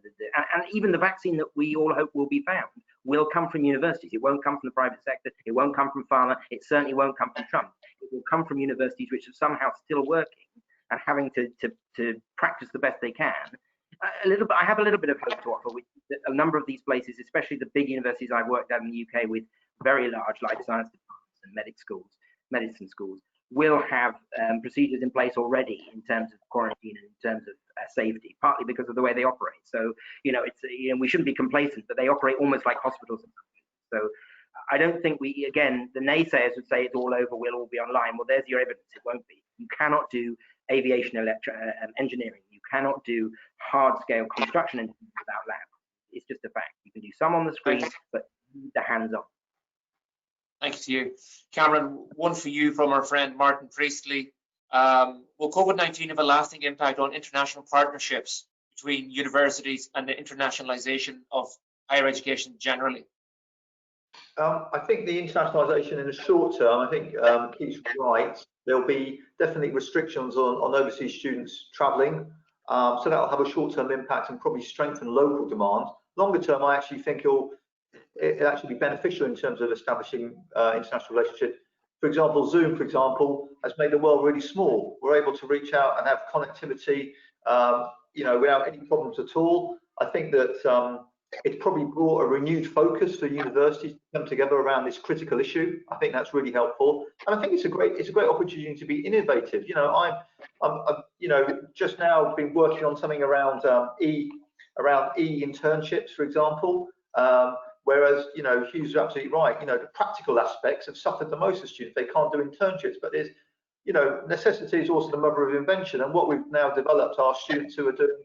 and even the vaccine that we all hope will be found will come from universities. It won't come from the private sector. It won't come from pharma. It certainly won't come from Trump. It will come from universities which are somehow still working and having to practice the best they can. I have a little bit of hope to offer. With a number of these places, especially the big universities I've worked at in the UK with very large life science departments and medicine schools, will have procedures in place already in terms of quarantine and in terms of safety, partly because of the way they operate. So, you know, it's, you know, we shouldn't be complacent, but they operate almost like hospitals. So I don't think again, the naysayers would say it's all over, we'll all be online. Well, there's your evidence, it won't be. You cannot do aviation engineering. You cannot do hard scale construction without labs. It's just a fact. You can do some on the screen, but the hands on. Thanks to you. Cameron, one for you from our friend Martin Priestley. Will COVID-19 have a lasting impact on international partnerships between universities and the internationalization of higher education generally? I think the internationalisation in the short term, I think Keith's right. There'll be definitely restrictions on overseas students travelling. So that'll have a short-term impact and probably strengthen local demand. Longer term, I actually think it'll actually be beneficial in terms of establishing international relationships. For example, Zoom, for example, has made the world really small. We're able to reach out and have connectivity, you know, without any problems at all. I think that it's probably brought a renewed focus for universities to come together around this critical issue. I think that's really helpful, and I think it's a great opportunity to be innovative. You know, I'm you know, just now been working on something around e-internships, for example. Whereas, you know, Hugh's absolutely right. You know, the practical aspects have suffered the most of students. They can't do internships, but there's, you know, necessity is also the mother of invention. And what we've now developed are students who are doing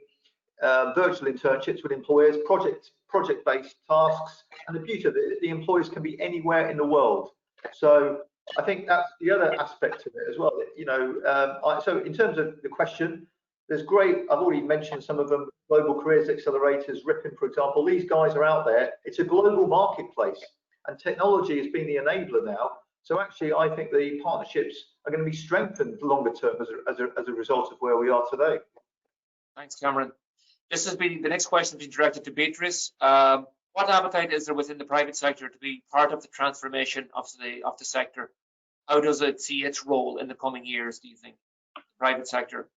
virtual internships with employers, project-based tasks. And the beauty of it, the employers can be anywhere in the world. So I think that's the other aspect of it as well. You know, so in terms of the question, there's great, I've already mentioned some of them, Global Careers Accelerators, Ripon, for example. These guys are out there. It's a global marketplace. and technology has been the enabler now. So actually, I think the partnerships are going to be strengthened longer term as a result of where we are today. Thanks, Cameron. The next question has been directed to Beatrice. What appetite is there within the private sector to be part of the transformation of the sector? How does it see its role in the coming years, do you think, the private sector?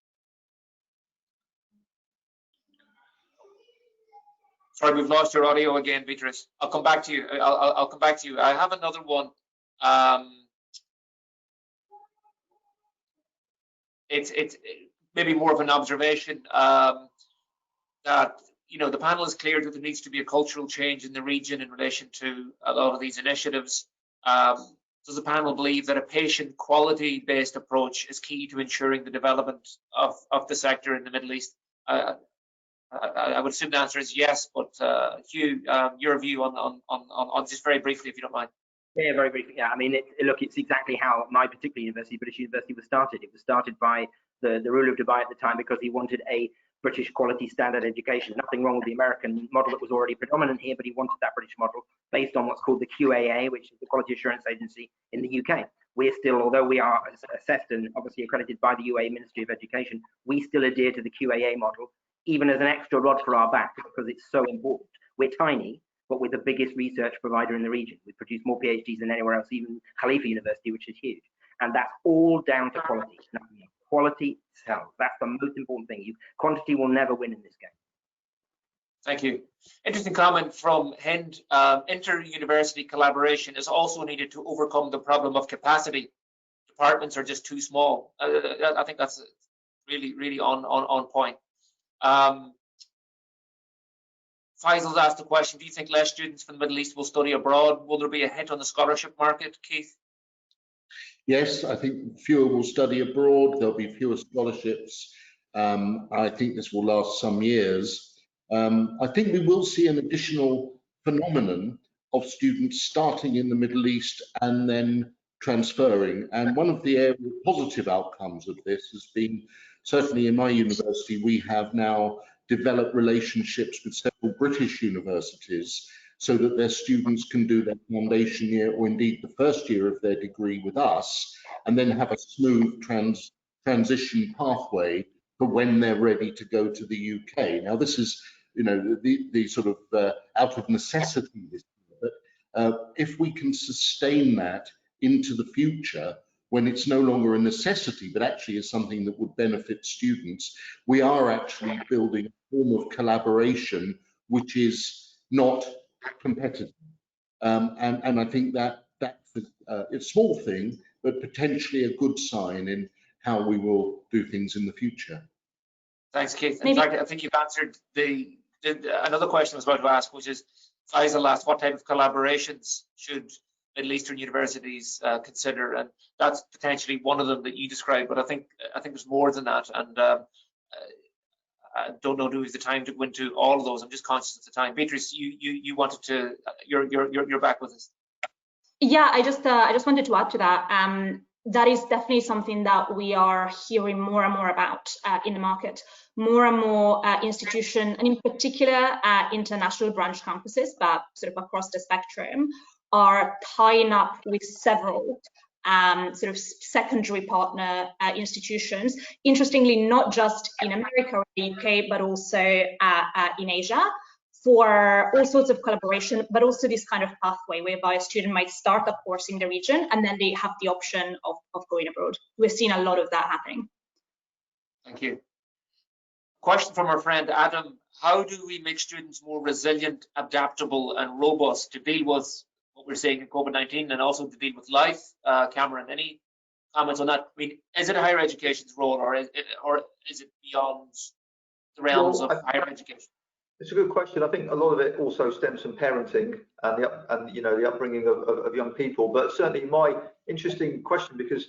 Sorry, we've lost your audio again, Beatrice. I'll come back to you. I'll come back to you. I have another one. It's maybe more of an observation that, you know, the panel is clear that there needs to be a cultural change in the region in relation to a lot of these initiatives. Does the panel believe that a patient quality-based approach is key to ensuring the development of the sector in the Middle East? I would assume the answer is yes, but Hugh, your view on just very briefly, if you don't mind. Yeah, very briefly. Yeah, I mean, look, it's exactly how my particular university, British University, was started. It was started by the ruler of Dubai at the time because he wanted a British quality standard education. Nothing wrong with the American model that was already predominant here, but he wanted that British model based on what's called the QAA, which is the Quality Assurance Agency in the UK. We're still, although we are assessed and obviously accredited by the UAE Ministry of Education, we still adhere to the QAA model, even as an extra rod for our back, because it's so important. We're tiny, but we're the biggest research provider in the region. We produce more PhDs than anywhere else, even Khalifa University, which is huge. And that's all down to quality. Quality sells. That's the most important thing. Quantity will never win in this game. Thank you. Interesting comment from Hind. Inter-university collaboration is also needed to overcome the problem of capacity. Departments are just too small. I think that's really on point. Faisal's asked the question, do you think less students from the Middle East will study abroad? Will there be a hit on the scholarship market, Keith? Yes, I think fewer will study abroad. There'll be fewer scholarships. I think this will last some years. I think we will see an additional phenomenon of students starting in the Middle East and then transferring. And one of the positive outcomes of this has been, certainly in my university, we have now developed relationships with several British universities so that their students can do their foundation year or indeed the first year of their degree with us and then have a smooth transition pathway for when they're ready to go to the UK. Now this is, you know, the sort of out of necessity, but if we can sustain that into the future, when it's no longer a necessity, but actually is something that would benefit students, we are actually building a form of collaboration which is not competitive. And I think that's a small thing, but potentially a good sign in how we will do things in the future. Thanks, Keith. In fact, I think you've answered another question I was about to ask, which is, Faisal asked, what type of collaborations should Middle Eastern universities consider? And that's potentially one of them that you described, but I think there's more than that. And I don't know, do we have the time to go into all of those? I'm just conscious of the time. Beatrice, you wanted to, you're back with us. Yeah, I just wanted to add to that. That is definitely something that we are hearing more and more about in the market. More and more institutions, and in particular international branch campuses, but sort of across the spectrum, are tying up with several sort of secondary partner institutions. Interestingly, not just in America or the UK, but also in Asia, for all sorts of collaboration, but also this kind of pathway whereby a student might start a course in the region and then they have the option of going abroad. We're seeing a lot of that happening. Thank you. Question from our friend Adam. How do we make students more resilient, adaptable and robust to deal with what we're seeing in COVID-19 and also to deal with life? Cameron, any comments on that? I mean, is it higher education's role or is it beyond the realms of higher education? It's a good question. I think a lot of it also stems from parenting and you know, the upbringing of young people. But certainly my interesting question, because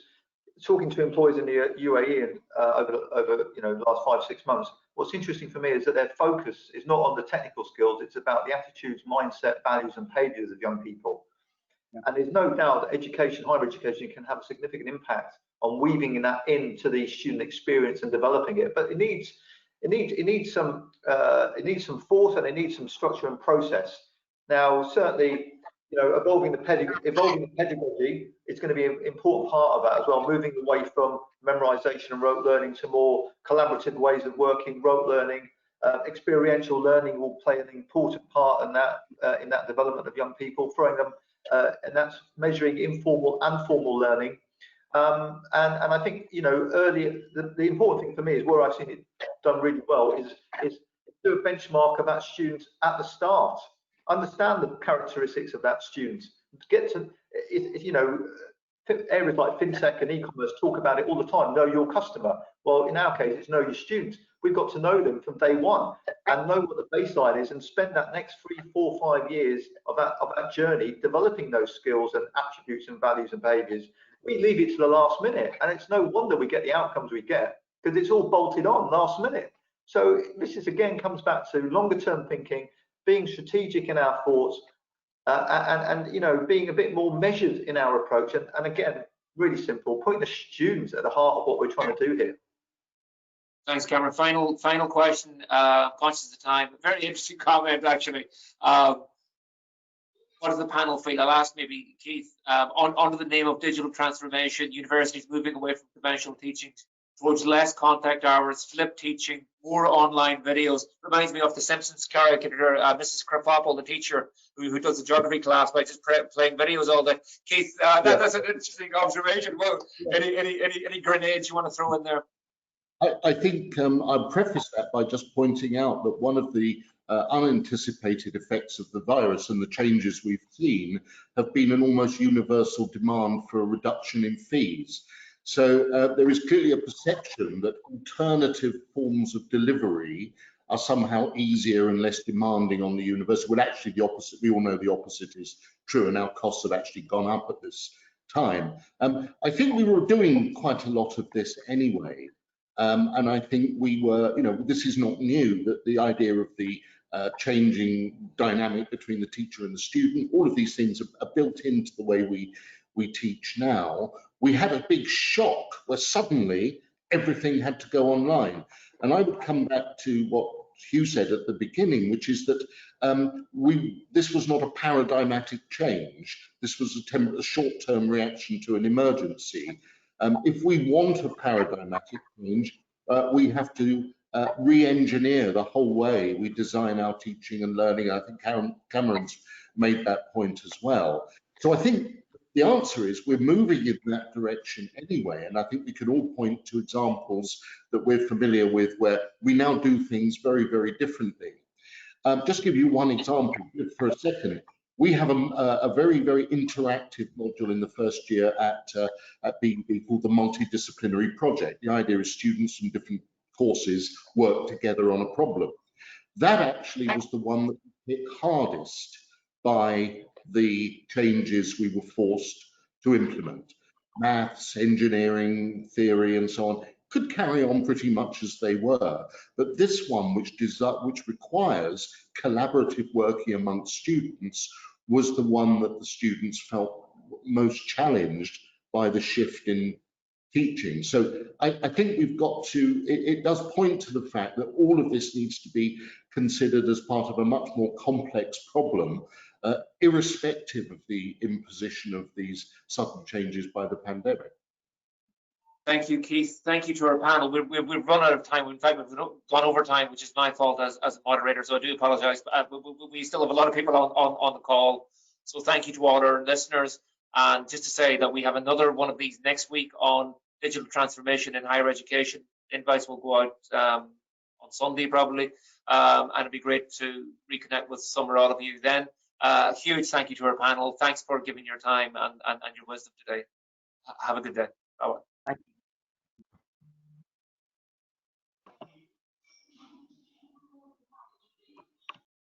talking to employees in the UAE and over you know the last 5-6 months, what's interesting for me is that their focus is not on the technical skills, it's about the attitudes, mindset, values and behaviours of young people. And there's no doubt that education, higher education, can have a significant impact on weaving that into the student experience and developing it. But it needs some force and it needs some structure and process. Now, certainly, evolving the pedagogy is going to be an important part of that as well, moving away from memorization and rote learning to more collaborative ways of working, rote learning. Experiential learning will play an important part in that development of young people, throwing them, and that's measuring informal and formal learning. And I think, earlier, the important thing for me is where I've seen it done really well is do a benchmark of that student at the start. Understand the characteristics of that student. Get to, areas like fintech and e-commerce talk about it all the time. Know your customer. Well, in our case, it's know your student. We've got to know them from day one and know what the baseline is, and spend that next 3, 4, 5 years of that journey developing those skills and attributes and values and behaviours. We leave it to the last minute, and it's no wonder we get the outcomes we get, because it's all bolted on last minute. So this is, again, comes back to longer term thinking, being strategic in our thoughts, and being a bit more measured in our approach, and again, really simple, putting the students at the heart of what we're trying to do here. Thanks, Cameron. Final question. Conscious of time. Very interesting comment, actually. What does the panel feel? I'll ask maybe Keith. Under the name of digital transformation, universities moving away from conventional teaching towards less contact hours, flipped teaching, more online videos. Reminds me of the Simpsons caricature, Mrs. Krabappel, the teacher who does the geography class by just playing videos all day. Keith, that's an interesting observation. Well, any grenades you want to throw in there? I think I'd preface that by just pointing out that one of the unanticipated effects of the virus and the changes we've seen have been an almost universal demand for a reduction in fees. So there is clearly a perception that alternative forms of delivery are somehow easier and less demanding on the university. Well, actually the opposite. We all know the opposite is true, and our costs have actually gone up at this time. I think we were doing quite a lot of this anyway. And I think we were, this is not new, that the idea of the changing dynamic between the teacher and the student, all of these things are built into the way we teach now. We had a big shock where suddenly everything had to go online. And I would come back to what Hugh said at the beginning, which is that this was not a paradigmatic change. This was a short-term reaction to an emergency. If we want a paradigmatic change, we have to re-engineer the whole way we design our teaching and learning. I think Cameron's made that point as well. So I think the answer is we're moving in that direction anyway, and I think we could all point to examples that we're familiar with where we now do things very, very differently. Just give you one example for a second. We have a very, very interactive module in the first year at BB called the multidisciplinary project. The idea is students from different courses work together on a problem. That actually was the one that was hit hardest by the changes we were forced to implement. Maths, engineering, theory, and so on could carry on pretty much as they were. But this one, which requires collaborative working amongst students, was the one that the students felt most challenged by the shift in teaching. So I think we've got to, it does point to the fact that all of this needs to be considered as part of a much more complex problem, irrespective of the imposition of these sudden changes by the pandemic. Thank you, Keith. Thank you to our panel. We've run out of time. In fact, we've gone over time, which is my fault as a moderator, so I do apologize. We still have a lot of people on the call. So thank you to all our listeners. And just to say that we have another one of these next week on digital transformation in higher education. Invites will go out on Sunday probably. And it'd be great to reconnect with some or all of you then. Huge thank you to our panel. Thanks for giving your time and your wisdom today. Have a good day. Bye-bye. Thank you.